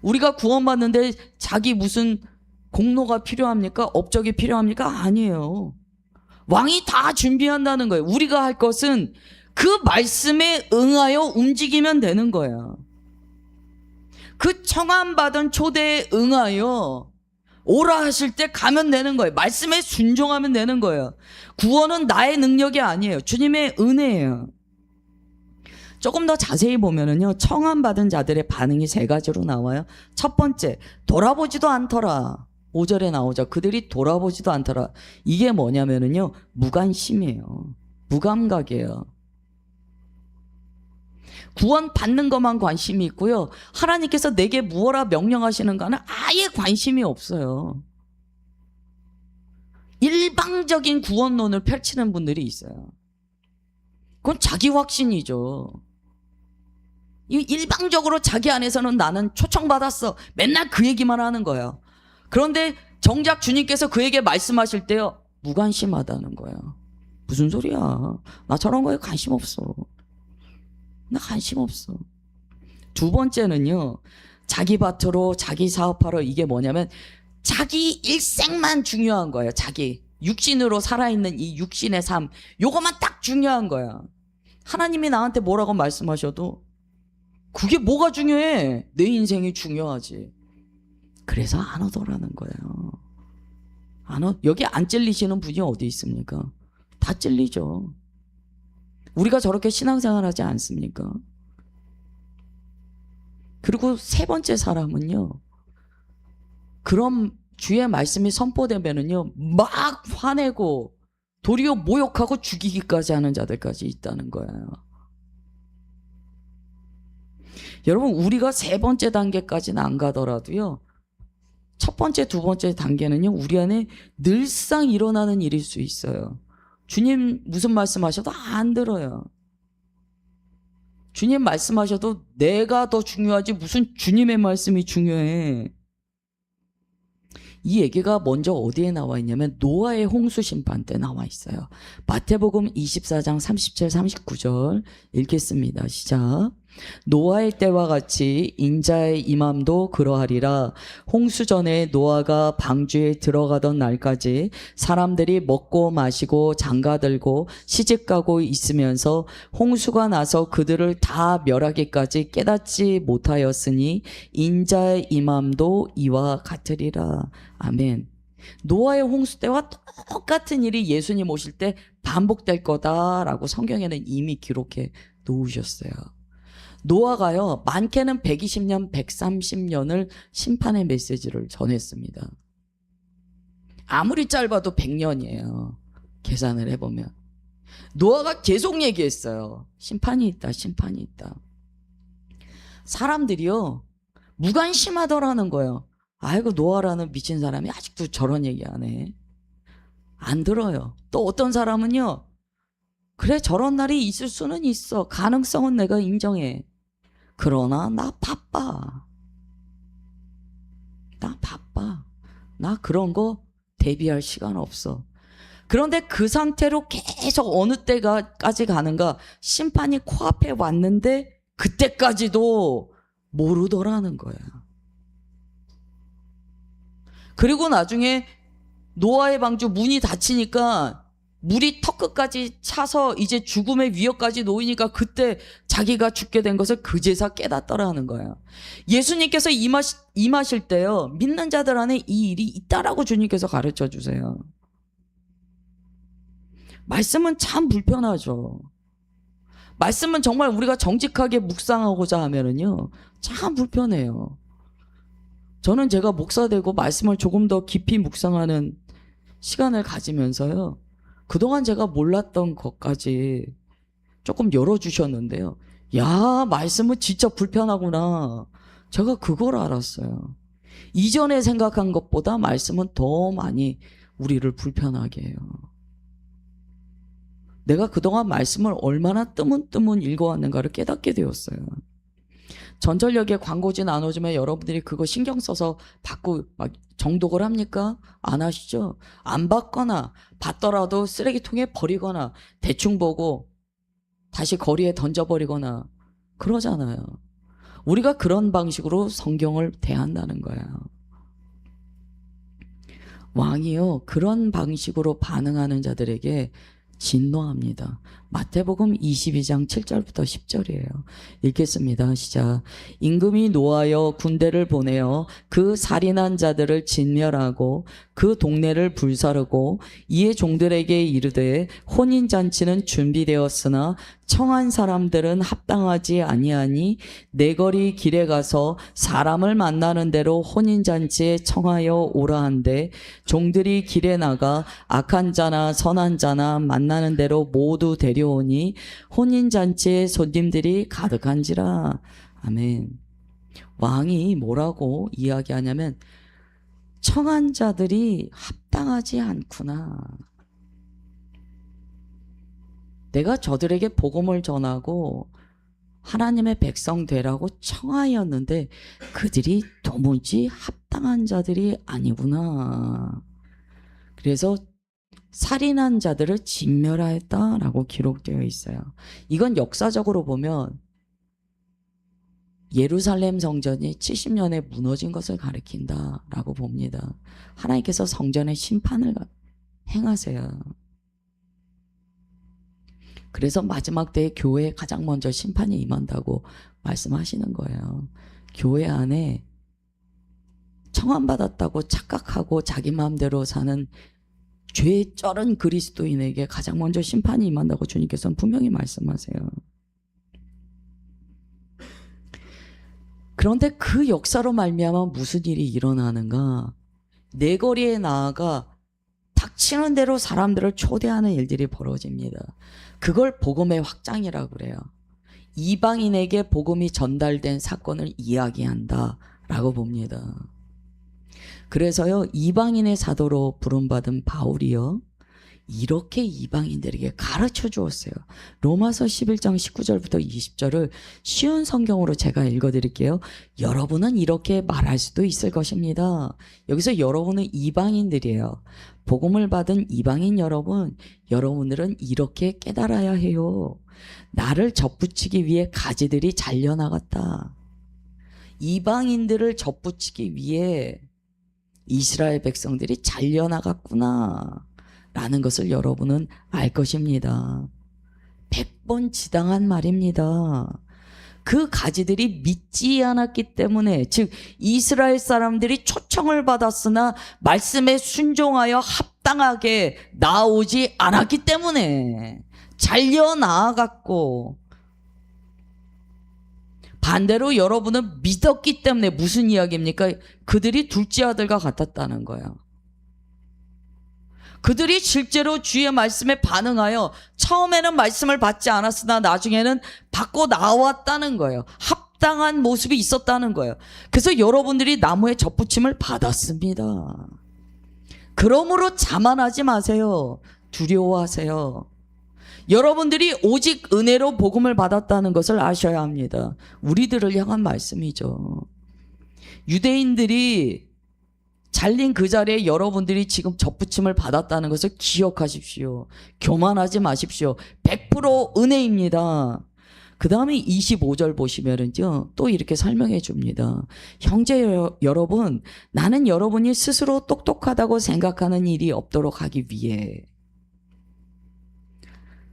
Speaker 5: 우리가 구원받는데 자기 무슨 공로가 필요합니까? 업적이 필요합니까? 아니에요. 왕이 다 준비한다는 거예요. 우리가 할 것은 그 말씀에 응하여 움직이면 되는 거야. 그 청함받은 초대에 응하여 오라 하실 때 가면 되는 거예요. 말씀에 순종하면 되는 거예요. 구원은 나의 능력이 아니에요. 주님의 은혜예요. 조금 더 자세히 보면은요, 청함받은 자들의 반응이 세 가지로 나와요. 첫 번째, 돌아보지도 않더라. 5절에 나오죠. 그들이 돌아보지도 않더라. 이게 뭐냐면은요, 무관심이에요. 무감각이에요. 구원 받는 것만 관심이 있고요, 하나님께서 내게 무엇라 명령하시는가는 아예 관심이 없어요. 일방적인 구원론을 펼치는 분들이 있어요. 그건 자기 확신이죠. 일방적으로 자기 안에서는 나는 초청받았어, 맨날 그 얘기만 하는 거예요. 그런데 정작 주님께서 그에게 말씀하실 때요, 무관심하다는 거예요. 무슨 소리야, 나 저런 거에 관심 없어. 나 관심 없어. 두 번째는요, 자기 밭으로 자기 사업하러, 이게 뭐냐면 자기 일생만 중요한 거예요. 자기 육신으로 살아있는 이 육신의 삶, 요것만 딱 중요한 거야. 하나님이 나한테 뭐라고 말씀하셔도 그게 뭐가 중요해? 내 인생이 중요하지. 그래서 안 오더라는 거예요. 여기 안 찔리시는 분이 어디 있습니까? 다 찔리죠. 우리가 저렇게 신앙생활 하지 않습니까? 그리고 세 번째 사람은요, 그런 주의 말씀이 선포되면은요, 막 화내고 도리어 모욕하고 죽이기까지 하는 자들까지 있다는 거예요. 여러분, 우리가 세 번째 단계까지는 안 가더라도요, 첫 번째, 두 번째 단계는요, 우리 안에 늘상 일어나는 일일 수 있어요. 주님 무슨 말씀하셔도 안 들어요. 주님 말씀하셔도 내가 더 중요하지 무슨 주님의 말씀이 중요해. 이 얘기가 먼저 어디에 나와 있냐면 노아의 홍수 심판 때 나와 있어요. 마태복음 24장 37, 39절 읽겠습니다. 시작. 노아의 때와 같이 인자의 임함도 그러하리라. 홍수 전에 노아가 방주에 들어가던 날까지 사람들이 먹고 마시고 장가들고 시집가고 있으면서 홍수가 나서 그들을 다 멸하기까지 깨닫지 못하였으니 인자의 임함도 이와 같으리라. 아멘. 노아의 홍수 때와 똑같은 일이 예수님 오실 때 반복될 거다라고 성경에는 이미 기록해 놓으셨어요. 노아가요, 많게는 120년, 130년을 심판의 메시지를 전했습니다. 아무리 짧아도 100년이에요. 계산을 해보면. 노아가 계속 얘기했어요. 심판이 있다, 심판이 있다. 사람들이요, 무관심하더라는 거예요. 아이고, 노아라는 미친 사람이 아직도 저런 얘기 안 해. 안 들어요. 또 어떤 사람은요, 그래, 저런 날이 있을 수는 있어. 가능성은 내가 인정해. 그러나 나 바빠. 나 그런 거 대비할 시간 없어. 그런데 그 상태로 계속 어느 때까지 가는가, 심판이 코앞에 왔는데 그때까지도 모르더라는 거야. 그리고 나중에 노아의 방주 문이 닫히니까 물이 턱끝까지 차서 이제 죽음의 위협까지 놓이니까 그때 자기가 죽게 된 것을 그제서 깨닫더라는 거예요. 예수님께서 임하실 때요, 믿는 자들 안에 이 일이 있다라고 주님께서 가르쳐 주세요. 말씀은 참 불편하죠. 말씀은 정말 우리가 정직하게 묵상하고자 하면은요, 참 불편해요. 저는 제가 목사 되고 말씀을 조금 더 깊이 묵상하는 시간을 가지면서요, 그동안 제가 몰랐던 것까지 조금 열어주셨는데요. 야, 말씀은 진짜 불편하구나. 제가 그걸 알았어요. 이전에 생각한 것보다 말씀은 더 많이 우리를 불편하게 해요. 내가 그동안 말씀을 얼마나 뜨문뜨문 읽어왔는가를 깨닫게 되었어요. 전철역에 광고지 나눠주면 여러분들이 그거 신경 써서 받고 막 정독을 합니까? 안 하시죠? 안 받거나 받더라도 쓰레기통에 버리거나 대충 보고 다시 거리에 던져버리거나 그러잖아요. 우리가 그런 방식으로 성경을 대한다는 거예요. 왕이요, 그런 방식으로 반응하는 자들에게 진노합니다. 마태복음 22장 7절부터 10절이에요. 읽겠습니다. 시작. 임금이 노하여 군대를 보내어 그 살인한 자들을 진멸하고 그 동네를 불사르고 이에 종들에게 이르되 혼인잔치는 준비되었으나 청한 사람들은 합당하지 아니하니 내거리 길에 가서 사람을 만나는 대로 혼인잔치에 청하여 오라 한데 종들이 길에 나가 악한 자나 선한 자나 만나는 대로 모두 데려오니 혼인잔치에 손님들이 가득한지라. 아멘. 왕이 뭐라고 이야기하냐면 청한 자들이 합당하지 않구나. 내가 저들에게 복음을 전하고 하나님의 백성 되라고 청하였는데 그들이 도무지 합당한 자들이 아니구나. 그래서 살인한 자들을 진멸하였다라고 기록되어 있어요. 이건 역사적으로 보면 예루살렘 성전이 70년에 무너진 것을 가리킨다라고 봅니다. 하나님께서 성전의 심판을 행하세요. 그래서 마지막 때에 교회에 가장 먼저 심판이 임한다고 말씀하시는 거예요. 교회 안에 청함받았다고 착각하고 자기 마음대로 사는 죄에 쩔은 그리스도인에게 가장 먼저 심판이 임한다고 주님께서는 분명히 말씀하세요. 그런데 그 역사로 말미암아 무슨 일이 일어나는가? 내거리에 나아가 닥치는 대로 사람들을 초대하는 일들이 벌어집니다. 그걸 복음의 확장이라고 그래요. 이방인에게 복음이 전달된 사건을 이야기한다라고 봅니다. 그래서요, 이방인의 사도로 부름받은 바울이요, 이렇게 이방인들에게 가르쳐 주었어요. 로마서 11장 19절부터 20절을 쉬운 성경으로 제가 읽어드릴게요. 여러분은 이렇게 말할 수도 있을 것입니다. 여기서 여러분은 이방인들이에요. 복음을 받은 이방인 여러분, 여러분들은 이렇게 깨달아야 해요. 나를 접붙이기 위해 가지들이 잘려나갔다. 이방인들을 접붙이기 위해 이스라엘 백성들이 잘려나갔구나 라는 것을 여러분은 알 것입니다. 100번 지당한 말입니다. 그 가지들이 믿지 않았기 때문에, 즉 이스라엘 사람들이 초청을 받았으나 말씀에 순종하여 합당하게 나오지 않았기 때문에 잘려 나아갔고, 반대로 여러분은 믿었기 때문에 무슨 이야기입니까? 그들이 둘째 아들과 같았다는 거예요. 그들이 실제로 주의 말씀에 반응하여 처음에는 말씀을 받지 않았으나 나중에는 받고 나왔다는 거예요. 합당한 모습이 있었다는 거예요. 그래서 여러분들이 나무의 접붙임을 받았습니다. 그러므로 자만하지 마세요. 두려워하세요. 여러분들이 오직 은혜로 복음을 받았다는 것을 아셔야 합니다. 우리들을 향한 말씀이죠. 유대인들이 잘린 그 자리에 여러분들이 지금 접붙임을 받았다는 것을 기억하십시오. 교만하지 마십시오. 100% 은혜입니다. 그 다음에 25절 보시면은요, 또 이렇게 설명해 줍니다. 형제 여러분, 나는 여러분이 스스로 똑똑하다고 생각하는 일이 없도록 하기 위해,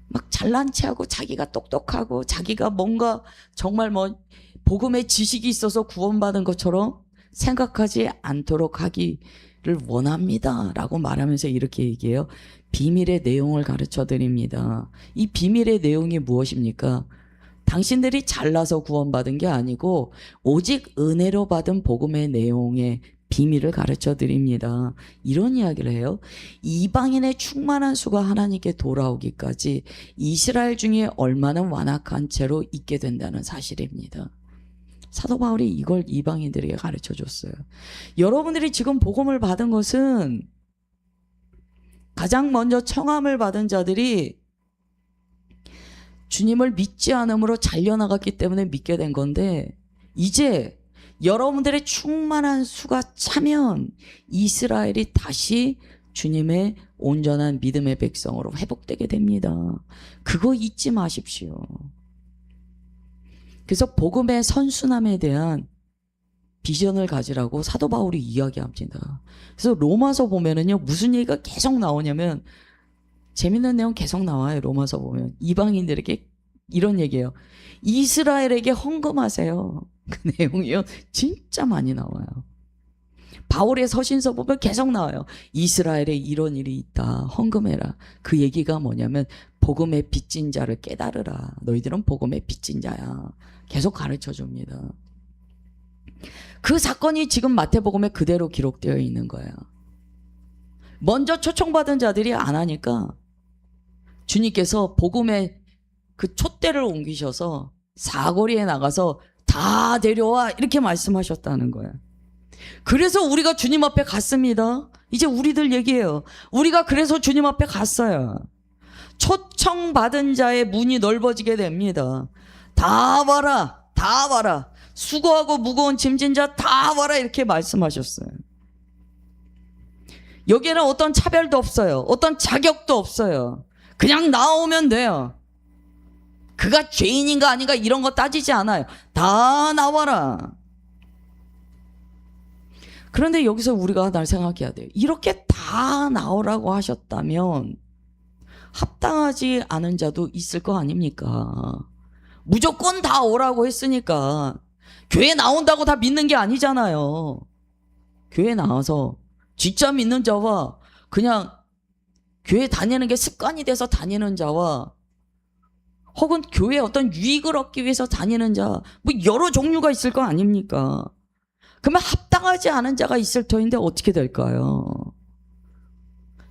Speaker 5: 막 잘난 체하고 자기가 똑똑하고 자기가 뭔가 정말 뭐 복음의 지식이 있어서 구원받은 것처럼 생각하지 않도록 하기를 원합니다 라고 말하면서 이렇게 얘기해요. 비밀의 내용을 가르쳐 드립니다. 이 비밀의 내용이 무엇입니까? 당신들이 잘나서 구원받은 게 아니고 오직 은혜로 받은 복음의 내용의 비밀을 가르쳐 드립니다. 이런 이야기를 해요. 이방인의 충만한 수가 하나님께 돌아오기까지 이스라엘 중에 얼마는 완악한 채로 있게 된다는 사실입니다. 사도 바울이 이걸 이방인들에게 가르쳐 줬어요. 여러분들이 지금 복음을 받은 것은 가장 먼저 청함을 받은 자들이 주님을 믿지 않음으로 잘려나갔기 때문에 믿게 된 건데, 이제 여러분들의 충만한 수가 차면 이스라엘이 다시 주님의 온전한 믿음의 백성으로 회복되게 됩니다. 그거 잊지 마십시오. 그래서 복음의 선순함에 대한 비전을 가지라고 사도 바울이 이야기합니다. 그래서 로마서 보면은요, 무슨 얘기가 계속 나오냐면 재밌는 내용 계속 나와요. 로마서 보면 이방인들에게 이런 얘기예요. 이스라엘에게 헌금하세요. 그 내용이요 진짜 많이 나와요. 바울의 서신서 보면 계속 나와요. 이스라엘에 이런 일이 있다. 헌금해라. 그 얘기가 뭐냐면 복음의 빚진 자를 깨달으라. 너희들은 복음의 빚진 자야. 계속 가르쳐 줍니다. 그 사건이 지금 마태복음에 그대로 기록되어 있는 거예요. 먼저 초청받은 자들이 안 하니까 주님께서 복음의 그 촛대를 옮기셔서 사거리에 나가서 다 데려와 이렇게 말씀하셨다는 거예요. 그래서 우리가 주님 앞에 갔습니다. 이제 우리들 얘기해요. 우리가 그래서 주님 앞에 갔어요. 초청받은 자의 문이 넓어지게 됩니다. 다 와라, 다 와라. 수고하고 무거운 짐진 자 다 와라 이렇게 말씀하셨어요. 여기에는 어떤 차별도 없어요. 어떤 자격도 없어요. 그냥 나오면 돼요. 그가 죄인인가 아닌가 이런 거 따지지 않아요. 다 나와라. 그런데 여기서 우리가 하나를 생각해야 돼요. 이렇게 다 나오라고 하셨다면 합당하지 않은 자도 있을 거 아닙니까? 무조건 다 오라고 했으니까 교회 나온다고 다 믿는 게 아니잖아요. 교회 나와서 진짜 믿는 자와 그냥 교회 다니는 게 습관이 돼서 다니는 자와 혹은 교회에 어떤 유익을 얻기 위해서 다니는 자, 뭐 여러 종류가 있을 거 아닙니까? 그러면 합당하지 않은 자가 있을 터인데 어떻게 될까요?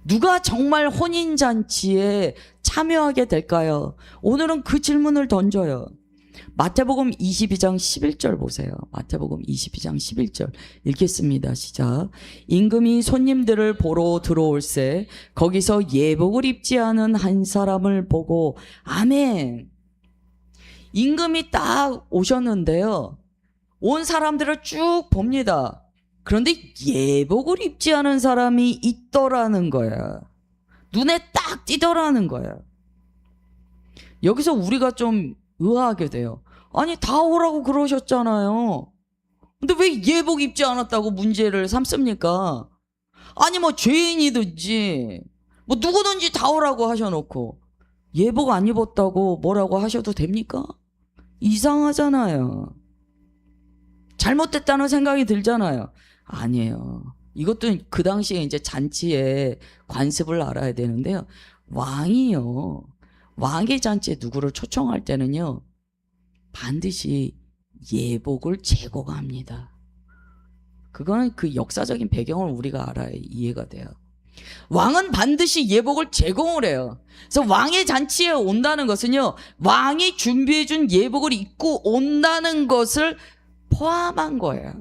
Speaker 5: 누가 정말 혼인잔치에 참여하게 될까요? 오늘은 그 질문을 던져요. 마태복음 22장 11절 보세요. 마태복음 22장 11절 읽겠습니다. 시작. 임금이 손님들을 보러 들어올세 거기서 예복을 입지 않은 한 사람을 보고 아멘. 임금이 딱 오셨는데요. 온 사람들을 쭉 봅니다. 그런데 예복을 입지 않은 사람이 있더라는 거야. 눈에 딱 띄더라는 거야. 여기서 우리가 좀 의아하게 돼요. 아니 다 오라고 그러셨잖아요. 근데 왜 예복 입지 않았다고 문제를 삼습니까? 아니 뭐 죄인이든지 뭐 누구든지 다 오라고 하셔놓고 예복 안 입었다고 뭐라고 하셔도 됩니까? 이상하잖아요. 잘못됐다는 생각이 들잖아요. 아니에요. 이것도 그 당시에 이제 잔치의 관습을 알아야 되는데요. 왕이요. 왕의 잔치에 누구를 초청할 때는요. 반드시 예복을 제공합니다. 그거는 그 역사적인 배경을 우리가 알아야 이해가 돼요. 왕은 반드시 예복을 제공을 해요. 그래서 왕의 잔치에 온다는 것은요. 왕이 준비해준 예복을 입고 온다는 것을 포함한 거예요.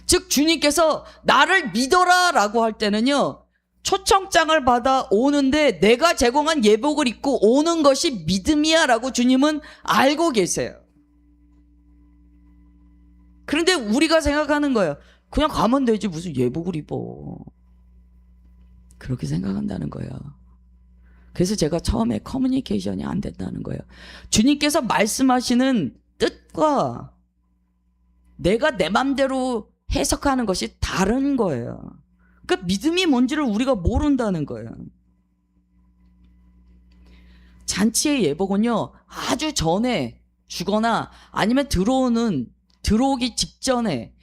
Speaker 5: 즉 주님께서 나를 믿어라 라고 할 때는요. 초청장을 받아 오는데 내가 제공한 예복을 입고 오는 것이 믿음이야 라고 주님은 알고 계세요. 그런데 우리가 생각하는 거예요. 그냥 가면 되지 무슨 예복을 입어. 그렇게 생각한다는 거예요. 그래서 제가 처음에 커뮤니케이션이 안 된다는 거예요. 주님께서 말씀하시는 뜻과 내가 내 맘대로 해석하는 것이 다른 거예요. 그러니까 믿음이 뭔지를 우리가 모른다는 거예요. 잔치의 예복은요, 아주 전에 주거나 아니면 들어오기 직전에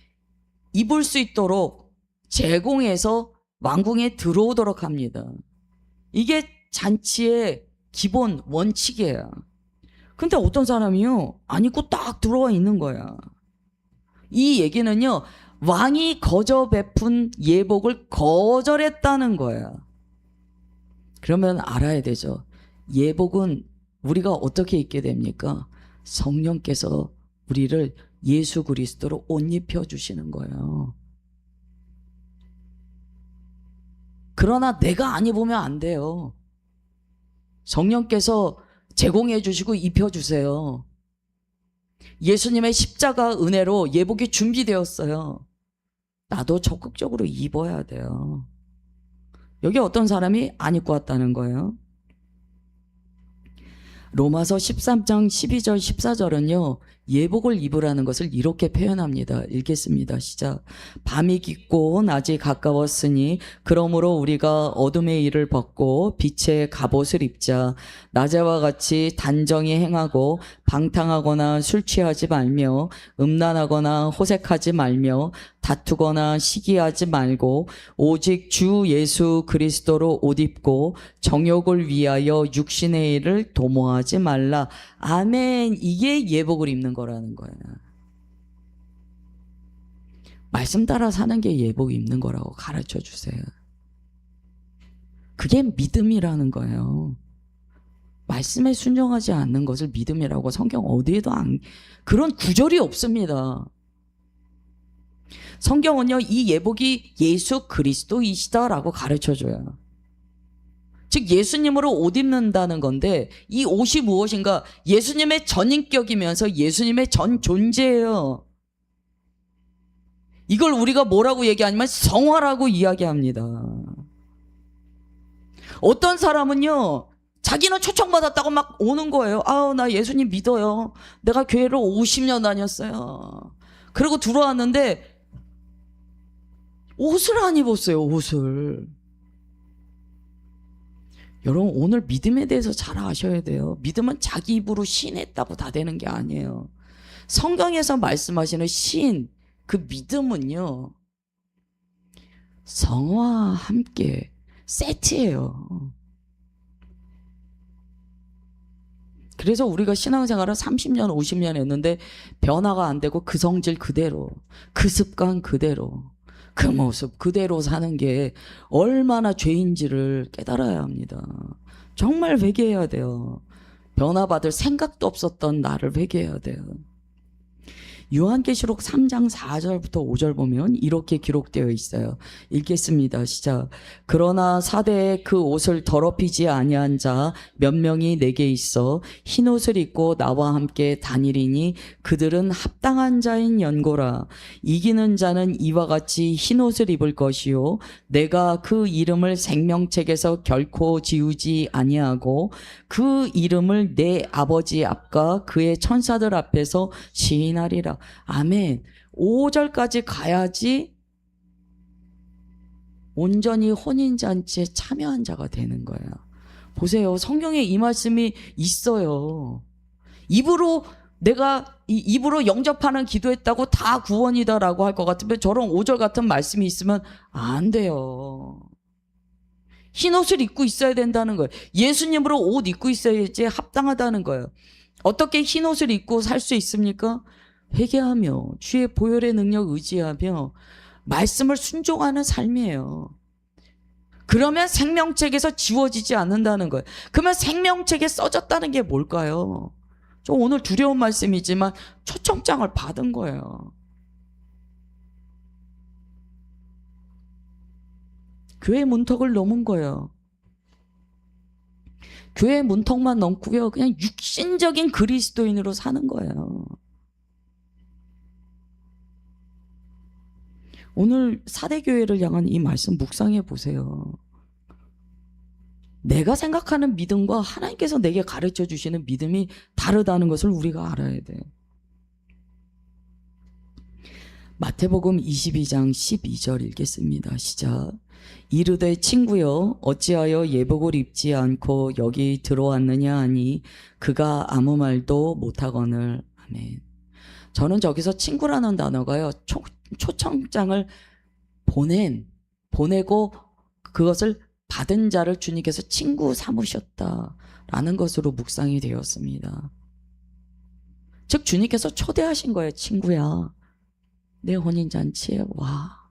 Speaker 5: 입을 수 있도록 제공해서 왕궁에 들어오도록 합니다. 이게 잔치의 기본 원칙이에요. 근데 어떤 사람이요, 안 입고 딱 들어와 있는 거야. 이 얘기는요, 왕이 거저 베푼 예복을 거절했다는 거예요. 그러면 알아야 되죠. 예복은 우리가 어떻게 입게 됩니까? 성령께서 우리를 예수 그리스도로 옷 입혀 주시는 거예요. 그러나 내가 안 입으면 안 돼요. 성령께서 제공해 주시고 입혀 주세요. 예수님의 십자가 은혜로 예복이 준비되었어요. 나도 적극적으로 입어야 돼요. 여기 어떤 사람이 안 입고 왔다는 거예요. 로마서 13장 12절 14절은요. 예복을 입으라는 것을 이렇게 표현합니다. 읽겠습니다. 시작. 밤이 깊고 낮이 가까웠으니 그러므로 우리가 어둠의 일을 벗고 빛의 갑옷을 입자. 낮에와 같이 단정히 행하고 방탕하거나 술 취하지 말며 음란하거나 호색하지 말며 다투거나 시기하지 말고 오직 주 예수 그리스도로 옷 입고 정욕을 위하여 육신의 일을 도모하지 말라. 아멘. 이게 예복을 입는 거라는 거예요. 말씀 따라 사는 게 예복 입는 거라고 가르쳐 주세요. 그게 믿음이라는 거예요. 말씀에 순종하지 않는 것을 믿음이라고 성경 어디에도 그런 구절이 없습니다. 성경은요, 이 예복이 예수 그리스도이시다라고 가르쳐줘요. 즉 예수님으로 옷 입는다는 건데 이 옷이 무엇인가? 예수님의 전인격이면서 예수님의 전 존재예요. 이걸 우리가 뭐라고 얘기하냐면 성화라고 이야기합니다. 어떤 사람은요, 자기는 초청받았다고 막 오는 거예요. 아우, 나 예수님 믿어요. 내가 교회를 50년 다녔어요. 그리고 들어왔는데 옷을 안 입었어요. 옷을. 여러분, 오늘 믿음에 대해서 잘 아셔야 돼요. 믿음은 자기 입으로 시인했다고 다 되는 게 아니에요. 성경에서 말씀하시는 시인, 그 믿음은요, 성화와 함께 세트예요. 그래서 우리가 신앙생활을 30년, 50년 했는데 변화가 안 되고 그 성질 그대로, 그 습관 그대로, 그 모습 그대로 사는 게 얼마나 죄인지를 깨달아야 합니다. 정말 회개해야 돼요. 변화받을 생각도 없었던 나를 회개해야 돼요. 요한계시록 3장 4절부터 5절 보면 이렇게 기록되어 있어요. 읽겠습니다. 시작. 그러나 사대에 그 옷을 더럽히지 아니한 자 몇 명이 내게 있어 흰 옷을 입고 나와 함께 다니리니 그들은 합당한 자인 연고라. 이기는 자는 이와 같이 흰 옷을 입을 것이요 내가 그 이름을 생명책에서 결코 지우지 아니하고 그 이름을 내 아버지 앞과 그의 천사들 앞에서 시인하리라. 아멘. 5절까지 가야지 온전히 혼인잔치에 참여한 자가 되는 거예요. 보세요. 성경에 이 말씀이 있어요. 입으로 내가 입으로 영접하는 기도했다고 다 구원이다라고 할 것 같으면 저런 5절 같은 말씀이 있으면 안 돼요. 흰 옷을 입고 있어야 된다는 거예요. 예수님으로 옷 입고 있어야지 합당하다는 거예요. 어떻게 흰 옷을 입고 살 수 있습니까? 회개하며 주의 보혈의 능력 의지하며 말씀을 순종하는 삶이에요. 그러면 생명책에서 지워지지 않는다는 거예요. 그러면 생명책에 써졌다는 게 뭘까요? 좀 오늘 두려운 말씀이지만 초청장을 받은 거예요. 교회 문턱을 넘은 거예요. 교회 문턱만 넘고요. 그냥 육신적인 그리스도인으로 사는 거예요. 오늘 사대교회를 향한 이 말씀 묵상해 보세요. 내가 생각하는 믿음과 하나님께서 내게 가르쳐 주시는 믿음이 다르다는 것을 우리가 알아야 돼요. 마태복음 22장 12절 읽겠습니다. 시작. 이르되 친구여 어찌하여 예복을 입지 않고 여기 들어왔느냐 하니 그가 아무 말도 못하거늘. 아멘. 저는 저기서 친구라는 단어가요, 초청장을 보내고 그것을 받은 자를 주님께서 친구 삼으셨다라는 것으로 묵상이 되었습니다. 즉 주님께서 초대하신 거예요. 친구야, 내 혼인잔치에 와.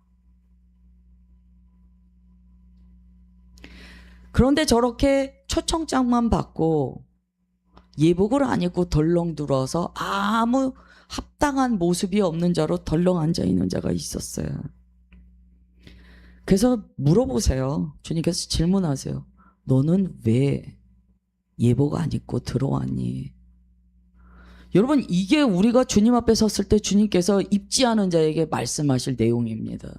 Speaker 5: 그런데 저렇게 초청장만 받고 예복을 안 입고 덜렁 들어서 아무 합당한 모습이 없는 자로 덜렁 앉아있는 자가 있었어요. 그래서 물어보세요. 주님께서 질문하세요. 너는 왜 예복 안 입고 들어왔니? 여러분, 이게 우리가 주님 앞에 섰을 때 주님께서 입지 않은 자에게 말씀하실 내용입니다.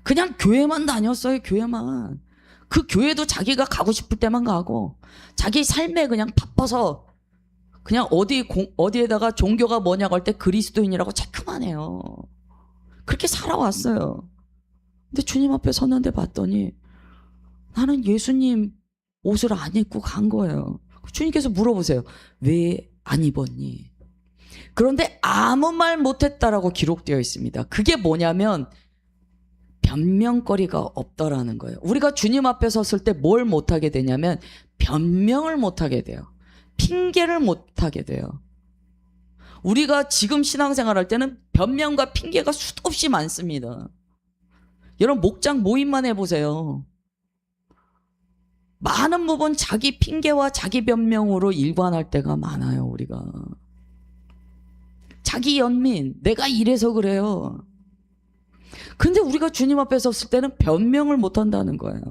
Speaker 5: 그냥 교회만 다녔어요. 교회만. 그 교회도 자기가 가고 싶을 때만 가고 자기 삶에 그냥 바빠서 그냥 어디에다가 종교가 뭐냐고 할 때 그리스도인이라고 체크만 해요. 그렇게 살아왔어요. 근데 주님 앞에 섰는데 봤더니 나는 예수님 옷을 안 입고 간 거예요. 주님께서 물어보세요. 왜 안 입었니? 그런데 아무 말 못했다라고 기록되어 있습니다. 그게 뭐냐면 변명거리가 없더라는 거예요. 우리가 주님 앞에 섰을 때 뭘 못하게 되냐면 변명을 못하게 돼요. 핑계를 못하게 돼요. 우리가 지금 신앙생활 할 때는 변명과 핑계가 수도 없이 많습니다. 여러분 목장 모임만 해보세요. 많은 부분 자기 핑계와 자기 변명으로 일관할 때가 많아요. 우리가 자기 연민, 내가 이래서 그래요. 근데 우리가 주님 앞에 섰을 때는 변명을 못한다는 거예요.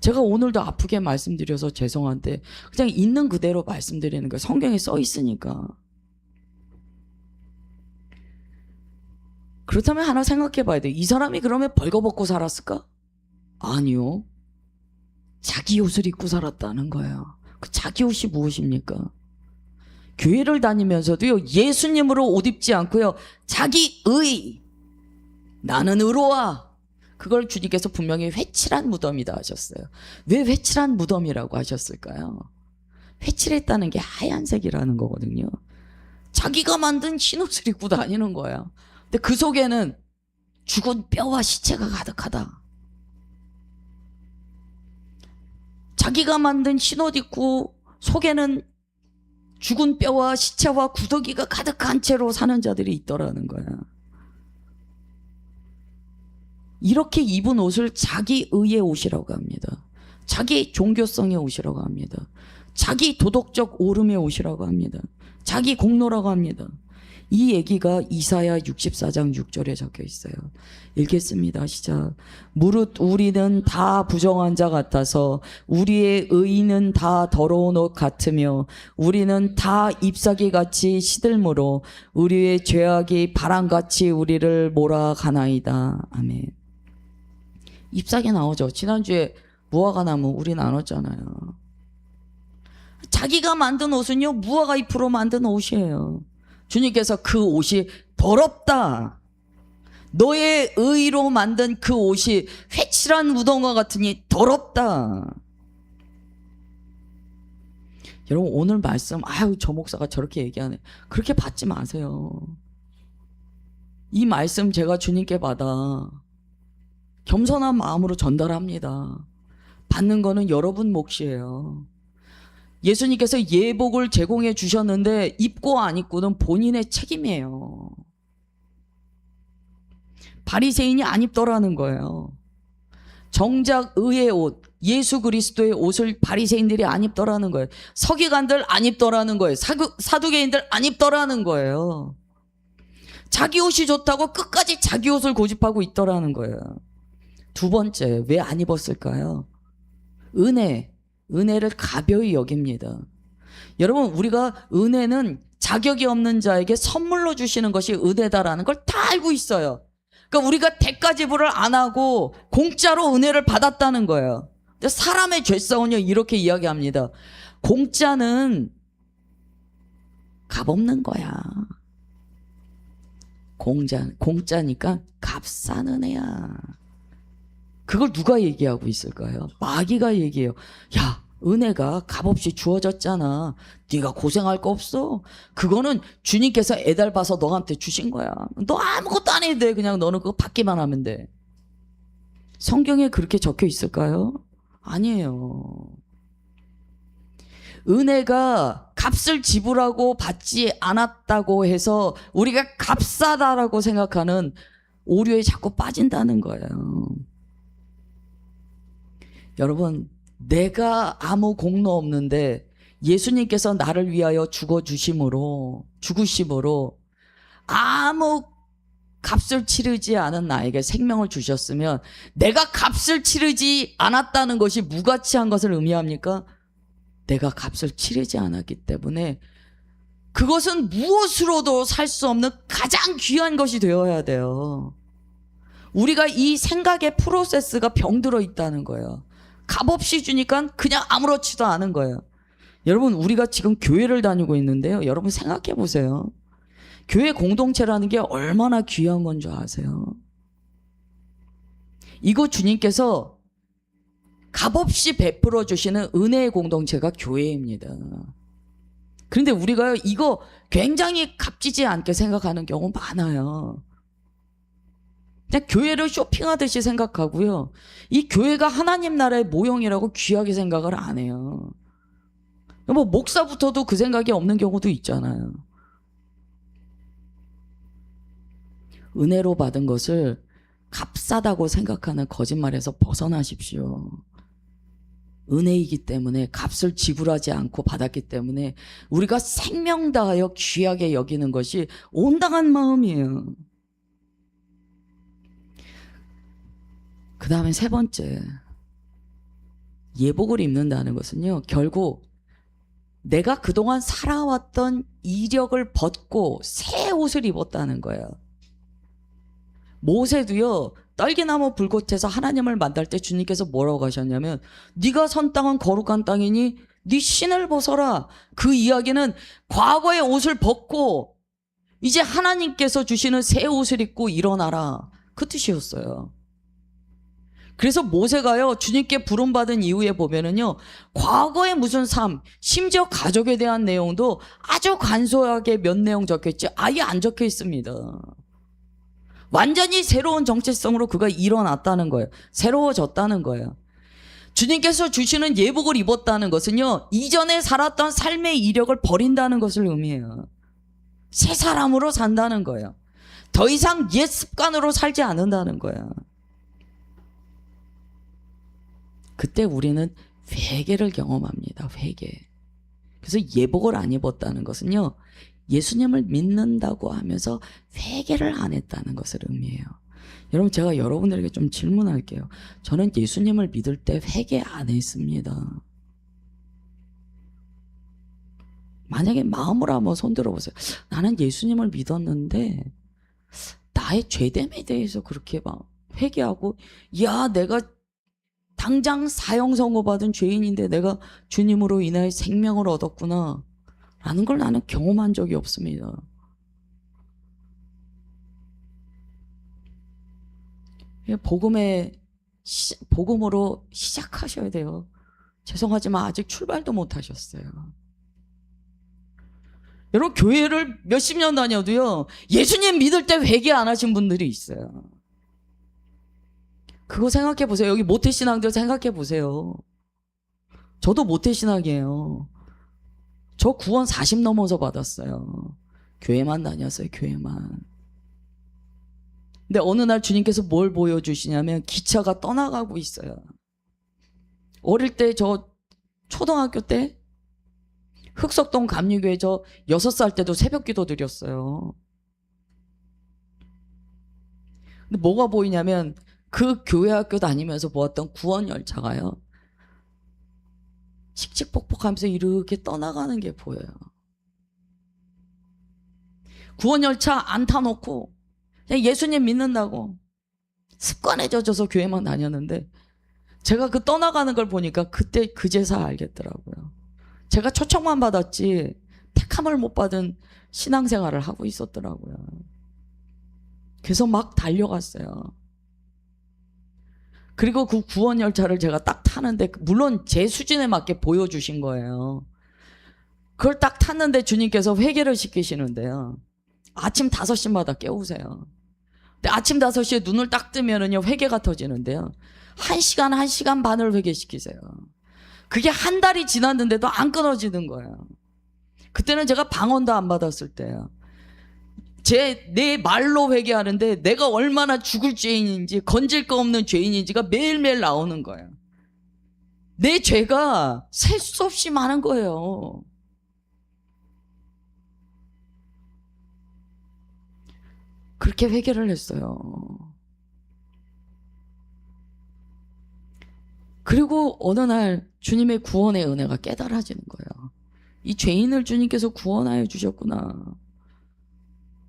Speaker 5: 제가 오늘도 아프게 말씀드려서 죄송한데 그냥 있는 그대로 말씀드리는 거예요. 성경에 써 있으니까. 그렇다면 하나 생각해 봐야 돼요. 이 사람이 그러면 벌거벗고 살았을까? 아니요. 자기 옷을 입고 살았다는 거예요. 그 자기 옷이 무엇입니까? 교회를 다니면서도요, 예수님으로 옷 입지 않고요, 자기 의, 나는 의로와, 그걸 주님께서 분명히 회칠한 무덤이다 하셨어요. 왜 회칠한 무덤이라고 하셨을까요? 회칠했다는 게 하얀색이라는 거거든요. 자기가 만든 흰옷을 입고 다니는 거야. 근데 그 속에는 죽은 뼈와 시체가 가득하다. 자기가 만든 흰옷 입고 속에는 죽은 뼈와 시체와 구더기가 가득한 채로 사는 자들이 있더라는 거야. 이렇게 입은 옷을 자기 의의 옷이라고 합니다. 자기 종교성의 옷이라고 합니다. 자기 도덕적 오름의 옷이라고 합니다. 자기 공로라고 합니다. 이 얘기가 이사야 64장 6절에 적혀 있어요. 읽겠습니다. 시작. 무릇 우리는 다 부정한 자 같아서 우리의 의는 다 더러운 옷 같으며 우리는 다 잎사귀 같이 시들므로 우리의 죄악이 바람같이 우리를 몰아가나이다. 아멘. 잎사귀 나오죠. 지난주에 무화과 나무 우리 나눴잖아요. 자기가 만든 옷은요, 무화과 잎으로 만든 옷이에요. 주님께서 그 옷이 더럽다. 너의 의로 만든 그 옷이 회칠한 무덤과 같으니 더럽다. 여러분 오늘 말씀, 아유 저 목사가 저렇게 얘기하네. 그렇게 받지 마세요. 이 말씀 제가 주님께 받아 겸손한 마음으로 전달합니다. 받는 거는 여러분 몫이에요. 예수님께서 예복을 제공해 주셨는데 입고 안 입고는 본인의 책임이에요. 바리새인이 안 입더라는 거예요. 정작 의의 옷, 예수 그리스도의 옷을 바리새인들이 안 입더라는 거예요. 서기관들 안 입더라는 거예요. 사두개인들 안 입더라는 거예요. 자기 옷이 좋다고 끝까지 자기 옷을 고집하고 있더라는 거예요. 두 번째, 왜 안 입었을까요? 은혜를 가벼이 여깁니다. 여러분 우리가 은혜는 자격이 없는 자에게 선물로 주시는 것이 은혜다라는 걸 다 알고 있어요. 그러니까 우리가 대가 지불을 안 하고 공짜로 은혜를 받았다는 거예요. 근데 사람의 죄성은요 이렇게 이야기합니다. 공짜는 값없는 거야. 공짜니까 값싼 은혜야. 그걸 누가 얘기하고 있을까요? 마귀가 얘기해요. 야, 은혜가 값없이 주어졌잖아. 네가 고생할 거 없어. 그거는 주님께서 애달봐서 너한테 주신 거야. 너 아무것도 안 해도 돼. 그냥 너는 그거 받기만 하면 돼. 성경에 그렇게 적혀 있을까요? 아니에요. 은혜가 값을 지불하고 받지 않았다고 해서 우리가 값싸다라고 생각하는 오류에 자꾸 빠진다는 거예요. 여러분, 내가 아무 공로 없는데 예수님께서 나를 위하여 죽으심으로 아무 값을 치르지 않은 나에게 생명을 주셨으면 내가 값을 치르지 않았다는 것이 무가치한 것을 의미합니까? 내가 값을 치르지 않았기 때문에 그것은 무엇으로도 살 수 없는 가장 귀한 것이 되어야 돼요. 우리가 이 생각의 프로세스가 병들어 있다는 거예요. 값없이 주니까 그냥 아무렇지도 않은 거예요. 여러분, 우리가 지금 교회를 다니고 있는데요. 여러분 생각해 보세요. 교회 공동체라는 게 얼마나 귀한 건 줄 아세요? 이거 주님께서 값없이 베풀어 주시는 은혜의 공동체가 교회입니다. 그런데 우리가 이거 굉장히 값지지 않게 생각하는 경우 많아요. 그냥 교회를 쇼핑하듯이 생각하고요. 이 교회가 하나님 나라의 모형이라고 귀하게 생각을 안 해요. 뭐 목사부터도 그 생각이 없는 경우도 있잖아요. 은혜로 받은 것을 값싸다고 생각하는 거짓말에서 벗어나십시오. 은혜이기 때문에, 값을 지불하지 않고 받았기 때문에 우리가 생명 다하여 귀하게 여기는 것이 온당한 마음이에요. 그 다음에 세 번째, 예복을 입는다는 것은요, 결국 내가 그동안 살아왔던 이력을 벗고 새 옷을 입었다는 거예요. 모세도요, 딸기나무 불꽃에서 하나님을 만날 때 주님께서 뭐라고 하셨냐면, 네가 선 땅은 거룩한 땅이니 네 신을 벗어라. 그 이야기는 과거의 옷을 벗고 이제 하나님께서 주시는 새 옷을 입고 일어나라, 그 뜻이었어요. 그래서 모세가요, 주님께 부름받은 이후에 보면은요, 과거의 무슨 삶, 심지어 가족에 대한 내용도 아주 간소하게 몇 내용 적혀있지 아예 안 적혀 있습니다. 완전히 새로운 정체성으로 그가 일어났다는 거예요. 새로워졌다는 거예요. 주님께서 주시는 예복을 입었다는 것은요, 이전에 살았던 삶의 이력을 버린다는 것을 의미해요. 새 사람으로 산다는 거예요. 더 이상 옛 습관으로 살지 않는다는 거예요. 그때 우리는 회개를 경험합니다. 회개. 그래서 예복을 안 입었다는 것은요, 예수님을 믿는다고 하면서 회개를 안 했다는 것을 의미해요. 여러분, 제가 여러분들에게 좀 질문할게요. 저는 예수님을 믿을 때 회개 안 했습니다. 만약에 마음으로 한번 손 들어보세요. 나는 예수님을 믿었는데 나의 죄됨에 대해서 그렇게 막 회개하고, 야, 내가 당장 사형 선고받은 죄인인데 내가 주님으로 인하여 생명을 얻었구나 라는 걸 나는 경험한 적이 없습니다. 복음으로 시작하셔야 돼요. 죄송하지만 아직 출발도 못 하셨어요. 여러분, 교회를 몇십 년 다녀도요, 예수님 믿을 때 회개 안 하신 분들이 있어요. 그거 생각해 보세요. 여기 모태신앙들 생각해 보세요. 저도 모태신앙이에요. 저 구원 40 넘어서 받았어요. 교회만 다녔어요. 교회만. 근데 어느 날 주님께서 뭘 보여주시냐면, 기차가 떠나가고 있어요. 어릴 때, 저 초등학교 때 흑석동 감리교회 저 6살 때도 새벽기도 드렸어요. 근데 뭐가 보이냐면, 그 교회 학교 다니면서 보았던 구원열차가요, 칙칙폭폭하면서 이렇게 떠나가는 게 보여요. 구원열차 안 타놓고 그냥 예수님 믿는다고 습관에 젖어서 교회만 다녔는데, 제가 그 떠나가는 걸 보니까 그때 그제서 알겠더라고요. 제가 초청만 받았지 택함을 못 받은 신앙생활을 하고 있었더라고요. 그래서 막 달려갔어요. 그리고 그 구원열차를 제가 딱 타는데, 물론 제 수준에 맞게 보여주신 거예요. 그걸 딱 탔는데 주님께서 회개를 시키시는데요, 아침 5시마다 깨우세요. 근데 아침 5시에 눈을 딱 뜨면은요, 회개가 터지는데요, 1시간, 1시간 반을 회개시키세요. 그게 한 달이 지났는데도 안 끊어지는 거예요. 그때는 제가 방언도 안 받았을 때예요. 내 말로 회개하는데 내가 얼마나 죽을 죄인인지, 건질 거 없는 죄인인지가 매일매일 나오는 거예요. 내 죄가 셀 수 없이 많은 거예요. 그렇게 회개를 했어요. 그리고 어느 날 주님의 구원의 은혜가 깨달아지는 거예요. 이 죄인을 주님께서 구원하여 주셨구나.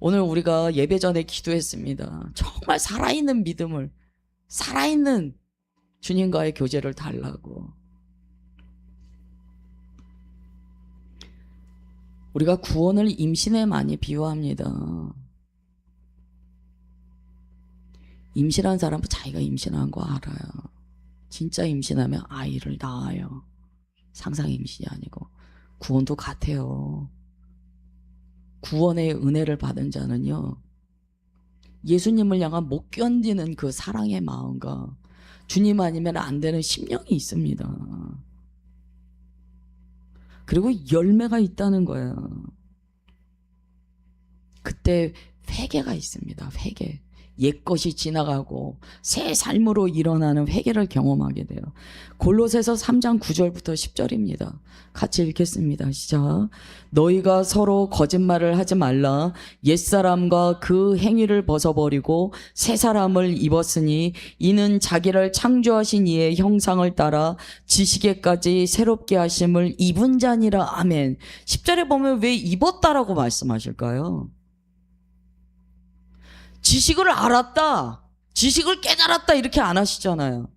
Speaker 5: 오늘 우리가 예배 전에 기도했습니다. 정말 살아있는 믿음을, 살아있는 주님과의 교제를 달라고. 우리가 구원을 임신에 많이 비유합니다. 임신한 사람은 자기가 임신한 거 알아요. 진짜 임신하면 아이를 낳아요. 상상 임신이 아니고. 구원도 같아요. 구원의 은혜를 받은 자는요, 예수님을 향한 못 견디는 그 사랑의 마음과 주님 아니면 안 되는 심령이 있습니다. 그리고 열매가 있다는 거예요. 그때 회개가 있습니다. 회개. 옛것이 지나가고 새 삶으로 일어나는 회개를 경험하게 돼요. 골로새서 3장 9절부터 10절입니다. 같이 읽겠습니다. 시작. 너희가 서로 거짓말을 하지 말라. 옛사람과 그 행위를 벗어버리고 새 사람을 입었으니 이는 자기를 창조하신 이의 형상을 따라 지식에까지 새롭게 하심을 입은 자니라. 아멘. 10절에 보면 왜 입었다라고 말씀하실까요? 지식을 알았다, 지식을 깨달았다 이렇게 안 하시잖아요.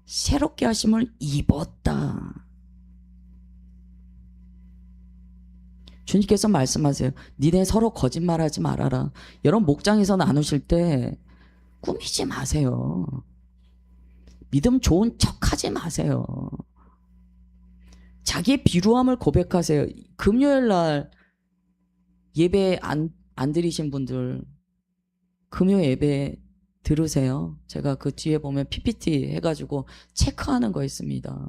Speaker 5: 새롭게 하심을 입었다. 주님께서 말씀하세요. 니네 서로 거짓말하지 말아라. 여러분 목장에서 나누실 때 꾸미지 마세요. 믿음 좋은 척하지 마세요. 자기의 비루함을 고백하세요. 금요일 날 예배 안 드리신 분들 금요 예배 들으세요. 제가 그 뒤에 보면 PPT 해가지고 체크하는 거 있습니다.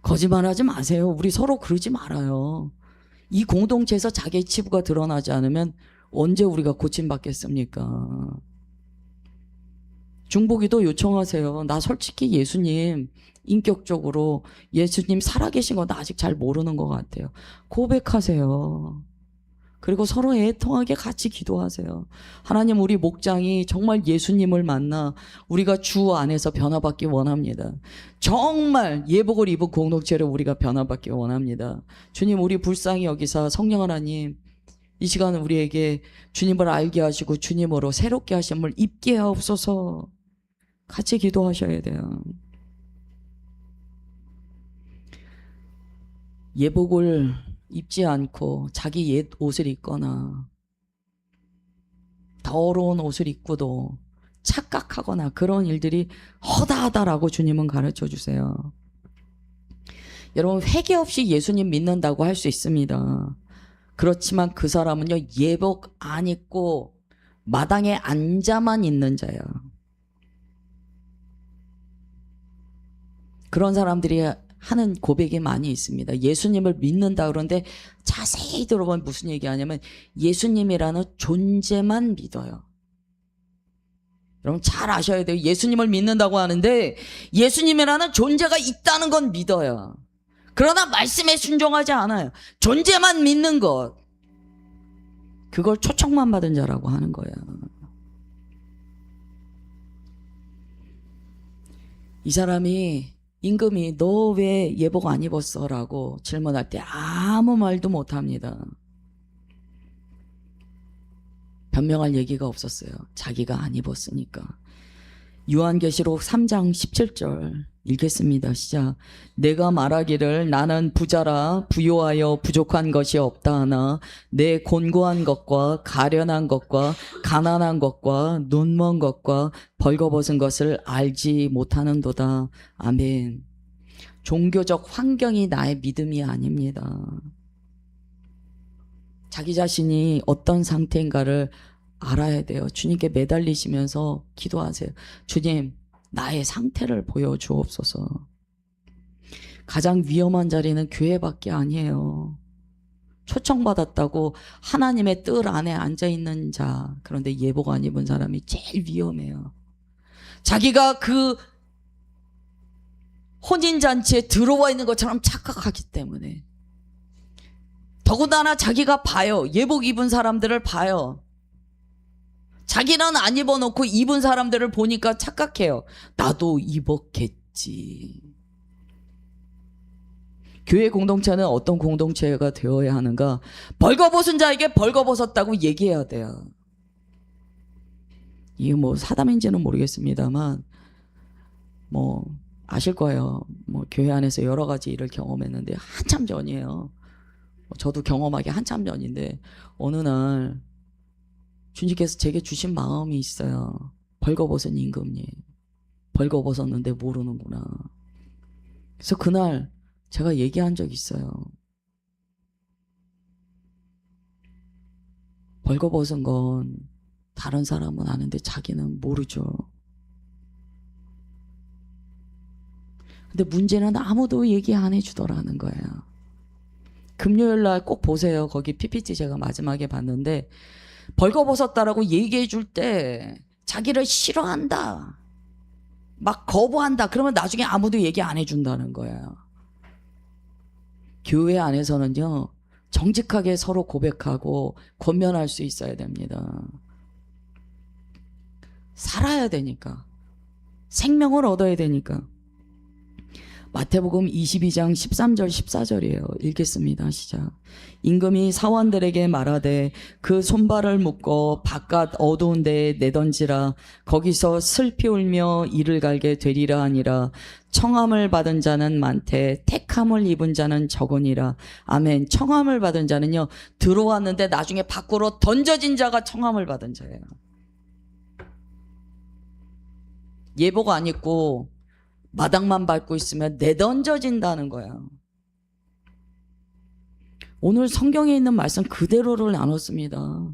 Speaker 5: 거짓말하지 마세요. 우리 서로 그러지 말아요. 이 공동체에서 자기의 치부가 드러나지 않으면 언제 우리가 고침받겠습니까? 중보기도 요청하세요. 나 솔직히 예수님 인격적으로 예수님 살아계신 거 나 아직 잘 모르는 것 같아요. 고백하세요. 그리고 서로 애통하게 같이 기도하세요. 하나님, 우리 목장이 정말 예수님을 만나 우리가 주 안에서 변화받기 원합니다. 정말 예복을 입은 공동체를 우리가 변화받기 원합니다. 주님, 우리 불쌍히 여기사 성령 하나님, 이 시간 우리에게 주님을 알게 하시고 주님으로 새롭게 하심을 입게 하옵소서. 같이 기도하셔야 돼요. 예복을 입지 않고 자기 옛 옷을 입거나 더러운 옷을 입고도 착각하거나 그런 일들이 허다하다라고 주님은 가르쳐 주세요. 여러분, 회개 없이 예수님 믿는다고 할 수 있습니다. 그렇지만 그 사람은요, 예복 안 입고 마당에 앉아만 있는 자예요. 그런 사람들이 하는 고백이 많이 있습니다. 예수님을 믿는다 그러는데 자세히 들어보면 무슨 얘기하냐면 예수님이라는 존재만 믿어요. 여러분 잘 아셔야 돼요. 예수님을 믿는다고 하는데 예수님이라는 존재가 있다는 건 믿어요. 그러나 말씀에 순종하지 않아요. 존재만 믿는 것, 그걸 초청만 받은 자라고 하는 거예요. 이 사람이 임금이 너 왜 예복 안 입었어? 라고 질문할 때 아무 말도 못합니다. 변명할 얘기가 없었어요. 자기가 안 입었으니까. 요한계시록 3장 17절 읽겠습니다. 시작. 내가 말하기를 나는 부자라 부요하여 부족한 것이 없다 하나 내 곤고한 것과 가련한 것과 가난한 것과 눈먼 것과 벌거벗은 것을 알지 못하는도다. 아멘. 종교적 환경이 나의 믿음이 아닙니다. 자기 자신이 어떤 상태인가를 알아야 돼요. 주님께 매달리시면서 기도하세요. 주님, 나의 상태를 보여주옵소서. 가장 위험한 자리는 교회밖에 아니에요. 초청받았다고 하나님의 뜰 안에 앉아있는 자, 그런데 예복 안 입은 사람이 제일 위험해요. 자기가 그 혼인잔치에 들어와 있는 것처럼 착각하기 때문에. 더군다나 자기가 봐요. 예복 입은 사람들을 봐요. 자기는 안 입어놓고 입은 사람들을 보니까 착각해요. 나도 입었겠지. 교회 공동체는 어떤 공동체가 되어야 하는가? 벌거벗은 자에게 벌거벗었다고 얘기해야 돼요. 이게 뭐 사담인지는 모르겠습니다만 아실 거예요. 교회 안에서 여러 가지 일을 경험했는데 한참 전이에요. 저도 경험하기 한참 전인데 어느 날 주님께서 제게 주신 마음이 있어요. 벌거벗은 임금님, 벌거벗었는데 모르는구나. 그래서 그날 제가 얘기한 적 있어요. 벌거벗은 건 다른 사람은 아는데 자기는 모르죠. 근데 문제는 아무도 얘기 안 해주더라는 거예요. 금요일 날 꼭 보세요. 거기 PPT 제가 마지막에 봤는데 벌거벗었다라고 얘기해 줄 때 자기를 싫어한다, 막 거부한다, 그러면 나중에 아무도 얘기 안 해준다는 거예요. 교회 안에서는요, 정직하게 서로 고백하고 권면할 수 있어야 됩니다. 살아야 되니까, 생명을 얻어야 되니까. 마태복음 22장 13절 14절이에요. 읽겠습니다. 시작. 임금이 사원들에게 말하되 그 손발을 묶어 바깥 어두운 데에 내던지라. 거기서 슬피 울며 이를 갈게 되리라 하니라. 청함을 받은 자는 많되 택함을 입은 자는 적으니라. 아멘. 청함을 받은 자는요, 들어왔는데 나중에 밖으로 던져진 자가 청함을 받은 자예요. 예복 안 입고 마당만 밟고 있으면 내던져진다는 거야. 오늘 성경에 있는 말씀 그대로를 나눴습니다.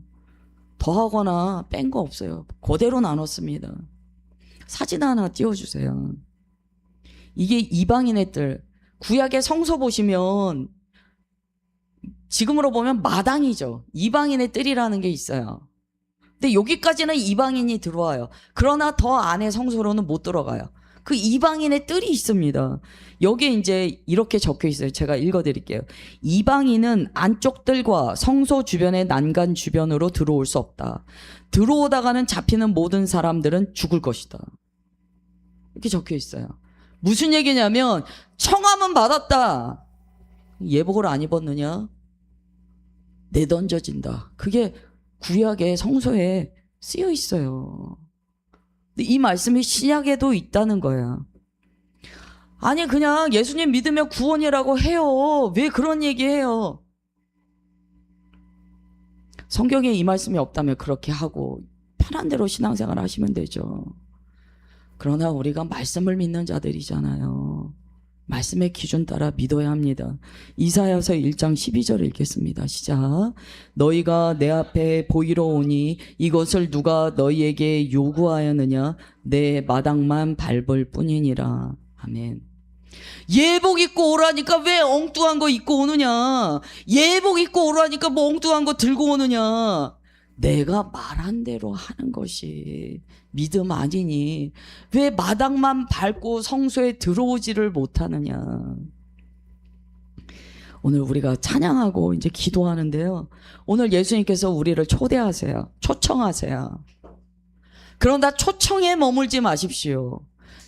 Speaker 5: 더하거나 뺀 거 없어요. 그대로 나눴습니다. 사진 하나 띄워주세요. 이게 이방인의 뜰. 구약의 성소 보시면 지금으로 보면 마당이죠. 이방인의 뜰이라는 게 있어요. 근데 여기까지는 이방인이 들어와요. 그러나 더 안에 성소로는 못 들어가요. 그 이방인의 뜰이 있습니다. 여기에 이제 이렇게 적혀 있어요. 제가 읽어드릴게요. 이방인은 안쪽 뜰과 성소 주변의 난간 주변으로 들어올 수 없다. 들어오다가는 잡히는 모든 사람들은 죽을 것이다. 이렇게 적혀 있어요. 무슨 얘기냐면 청함은 받았다. 예복을 안 입었느냐? 내던져진다. 그게 구약의 성소에 쓰여 있어요. 이 말씀이 신약에도 있다는 거야. 아니 그냥 예수님 믿으면 구원이라고 해요. 왜 그런 얘기해요? 성경에 이 말씀이 없다면 그렇게 하고 편한 대로 신앙생활 하시면 되죠. 그러나 우리가 말씀을 믿는 자들이잖아요. 말씀의 기준 따라 믿어야 합니다. 이사야서 1장 12절 읽겠습니다. 시작. 너희가 내 앞에 보이러 오니 이것을 누가 너희에게 요구하였느냐? 내 마당만 밟을 뿐이니라. 아멘. 예복 입고 오라니까 왜 엉뚱한 거 입고 오느냐? 예복 입고 오라니까 뭐 엉뚱한 거 들고 오느냐? 내가 말한 대로 하는 것이 믿음 아니니 왜 마당만 밟고 성소에 들어오지를 못하느냐. 오늘 우리가 찬양하고 이제 기도하는데요, 오늘 예수님께서 우리를 초대하세요. 초청하세요. 그런다 초청에 머물지 마십시오.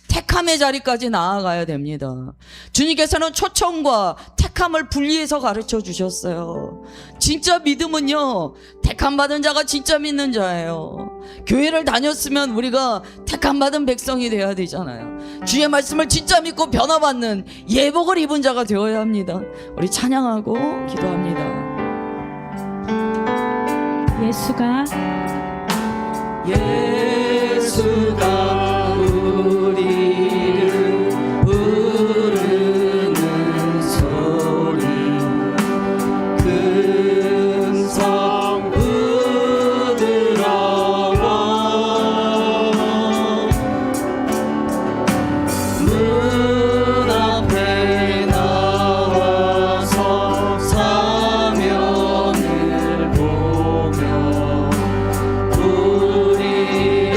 Speaker 5: 택함의 자리까지 나아가야 됩니다. 주님께서는 초청과 택함을 분리해서 가르쳐 주셨어요. 진짜 믿음은요, 택함 받은 자가 진짜 믿는 자예요. 교회를 다녔으면 우리가 택함 받은 백성이 되어야 되잖아요. 주의 말씀을 진짜 믿고 변화받는 예복을 입은 자가 되어야 합니다. 우리 찬양하고 기도합니다.
Speaker 1: 예수가
Speaker 5: 우리를 부르는 소리, 큰 성 부드러워 문 앞에 나와서 사면을 보며 우리를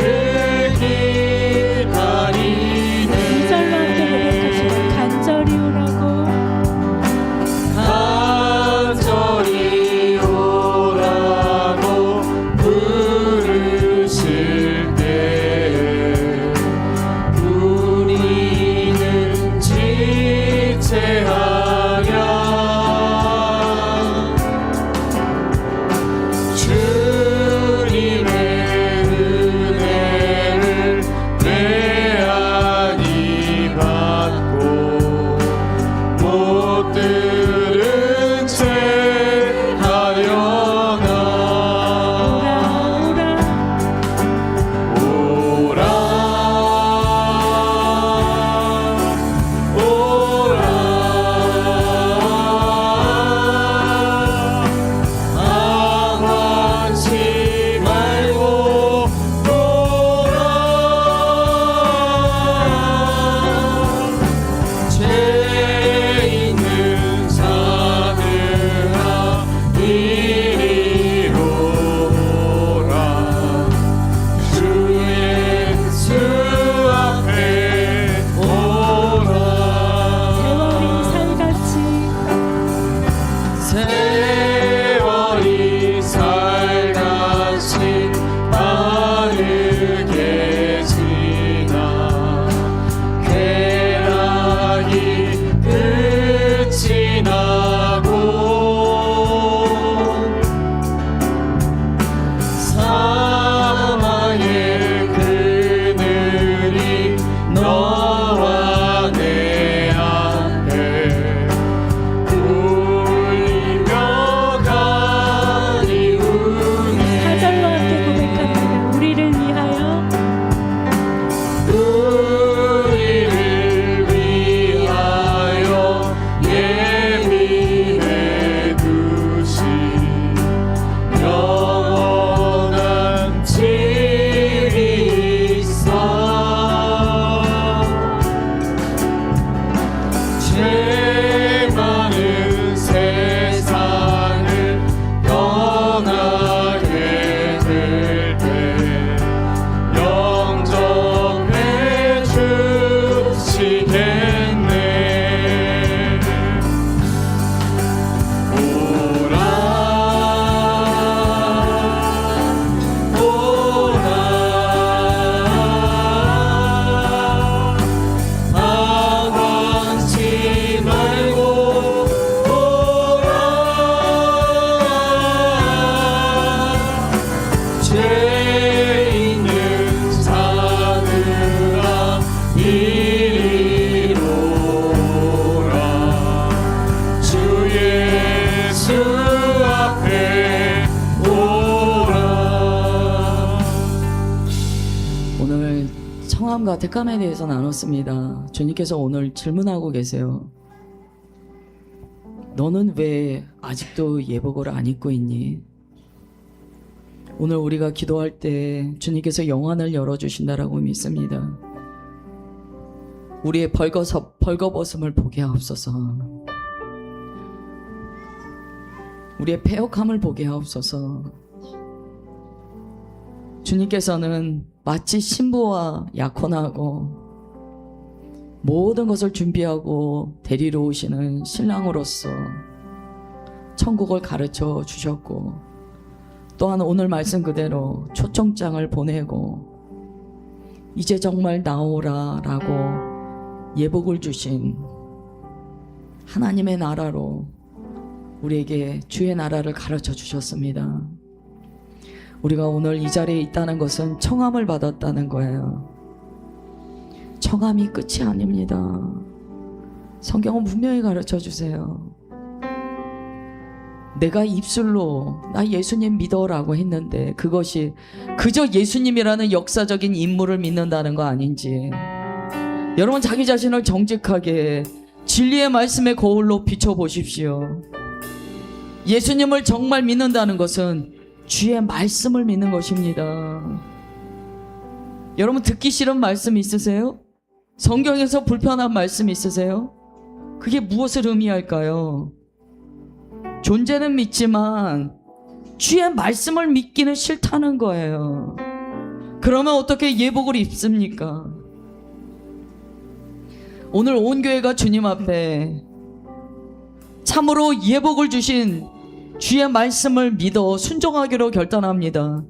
Speaker 5: 아브라함과 데캄에 대해서 나눴습니다. 주님께서 오늘 질문하고 계세요. 너는 왜 아직도 예복을 안 입고 있니? 오늘 우리가 기도할 때 주님께서 영안을 열어주신다라고 믿습니다. 우리의 벌거벗음을 보게 하옵소서. 우리의 패역함을 보게 하옵소서. 주님께서는 마치 신부와 약혼하고 모든 것을 준비하고 데리러 오시는 신랑으로서 천국을 가르쳐 주셨고, 또한 오늘 말씀 그대로 초청장을 보내고 이제 정말 나오라 라고 예복을 주신 하나님의 나라로 우리에게 주의 나라를 가르쳐 주셨습니다. 우리가 오늘 이 자리에 있다는 것은 청함을 받았다는 거예요. 청함이 끝이 아닙니다. 성경은 분명히 가르쳐 주세요. 내가 입술로 나 예수님 믿어라고 했는데 그것이 그저 예수님이라는 역사적인 인물을 믿는다는 거 아닌지, 여러분 자기 자신을 정직하게 진리의 말씀의 거울로 비춰보십시오. 예수님을 정말 믿는다는 것은 주의 말씀을 믿는 것입니다. 여러분 듣기 싫은 말씀 있으세요? 성경에서 불편한 말씀 있으세요? 그게 무엇을 의미할까요? 존재는 믿지만 주의 말씀을 믿기는 싫다는 거예요. 그러면 어떻게 예복을 입습니까? 오늘 온 교회가 주님 앞에 참으로 예복을 주신 주의 말씀을 믿어 순종하기로 결단합니다.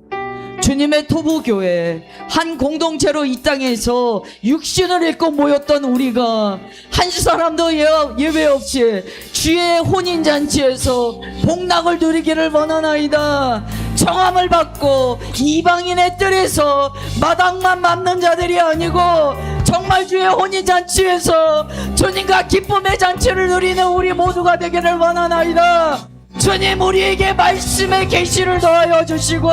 Speaker 5: 주님의 토부교회 한 공동체로 이 땅에서 육신을 입고 모였던 우리가 한 사람도 예외 없이 주의 혼인잔치에서 복락을 누리기를 원하나이다. 청함을 받고 이방인의 뜰에서 마당만 밟는 자들이 아니고 정말 주의 혼인잔치에서 주님과 기쁨의 잔치를 누리는 우리 모두가 되기를 원하나이다. 주님 우리에게 말씀의 계시를 더하여 주시고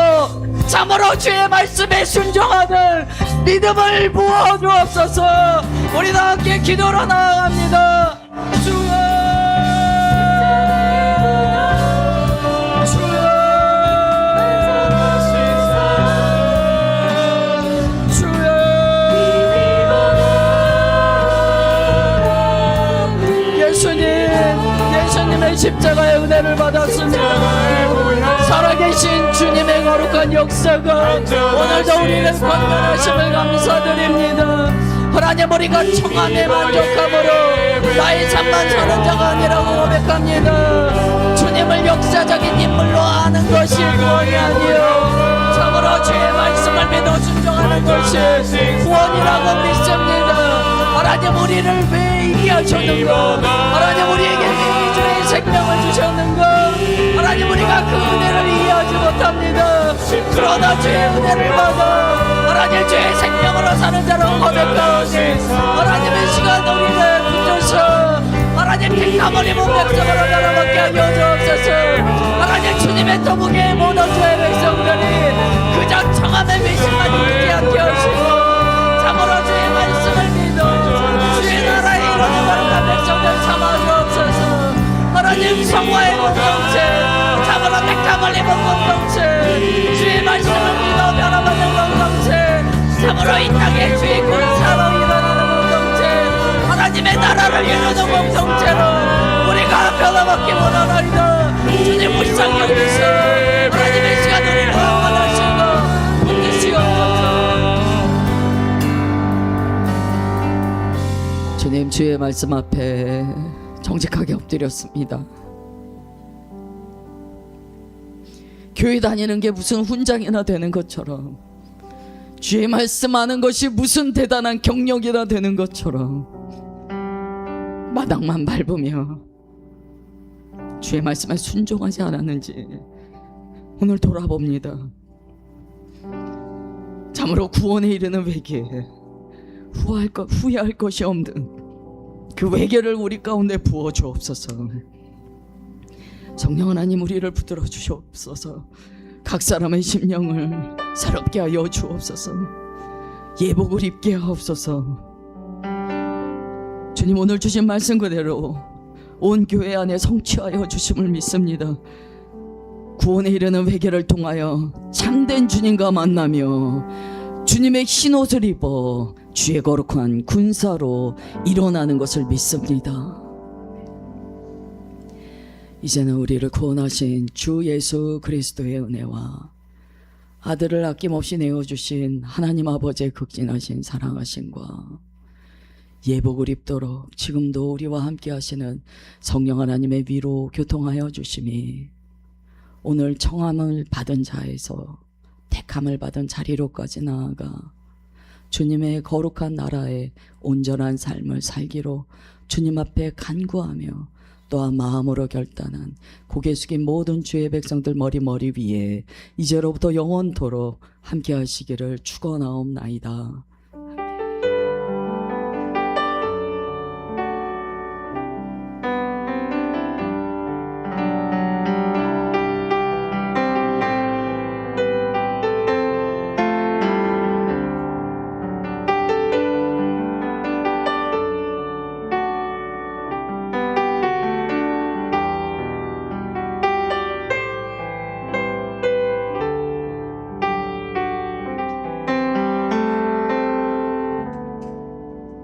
Speaker 5: 참으로 주의 말씀에 순종하는 믿음을 부어 주옵소서. 우리 다 함께 기도로 나아갑니다. 주여, 예수님의 십자가의 은혜를 받았습니다. 살아계신 주님의 거룩한 역사가 오늘도 우리는 건강하심을 감사드립니다. 하나님 우리가 청함에 만족함으로 나의 삶만 사는 자가 아니라고 고백합니다. 주님을 역사적인 인물로 아는 것이 구원이 아니요 참으로 주의 말씀을 믿어 순종하는 것이 구원이라고 믿습니다. 하나님 우리를 왜 있게 하셨는가? 하나님 우리에게 왜 주의 생명을 주셨는가? 하나님 우리가 그 은혜를 이해하지 못합니다. 그러나 주의 은혜를 받아 하나님 주의 생명으로 사는 자로 고백하오니 하나님의 시간 우리를 붙여서 하나님 택함을 입은 백성으로 나라받게 하여 주옵소서. 하나님 주님의 토목의 모든 주의 백성들이 그저 청함의 미신만 있게 하게 하시고 참으로 주의 말씀을 믿어 주의 나라에 이르는 거룩한 백성들 삼아 주옵소서. 하나님 성화의 공동체 참으로 택함을 입은 공동체 주의 말씀을 믿어 변화받는 공동체 참으로 이 땅에 주의 군사로 일어나는 공동체 하나님의 나라를 이루는 공동체로 우리가 변화받기 원하나이다. 주님 불쌍히 여기서 하나님의 시간 우리를 응원하시고 붙드시옵소서. 주님 주의 말씀 앞에 정직하게 엎드렸습니다. 교회 다니는 게 무슨 훈장이나 되는 것처럼 주의 말씀하는 것이 무슨 대단한 경력이나 되는 것처럼 마당만 밟으며 주의 말씀에 순종하지 않았는지 오늘 돌아봅니다. 참으로 구원에 이르는 외기에 후회할 것이 없는 그 외계를 우리 가운데 부어 주옵소서. 성령 하나님 우리를 붙들어 주시옵소서. 각 사람의 심령을 새롭게 하여 주옵소서. 예복을 입게 하옵소서. 주님, 오늘 주신 말씀 그대로 온 교회 안에 성취하여 주심을 믿습니다. 구원에 이르는 회개를 통하여 참된 주님과 만나며 주님의 흰옷을 입어 주의 거룩한 군사로 일어나는 것을 믿습니다. 이제는 우리를 구원하신 주 예수 그리스도의 은혜와 아들을 아낌없이 내어주신 하나님 아버지의 극진하신 사랑하심과 예복을 입도록 지금도 우리와 함께 하시는 성령 하나님의 위로 교통하여 주심이 오늘 청함을 받은 자에서 택함을 받은 자리로까지 나아가 주님의 거룩한 나라의 온전한 삶을 살기로 주님 앞에 간구하며 또한 마음으로 결단한 고개 숙인 모든 주의 백성들 머리 위에 이제로부터 영원토록 함께 하시기를 축원하옵나이다.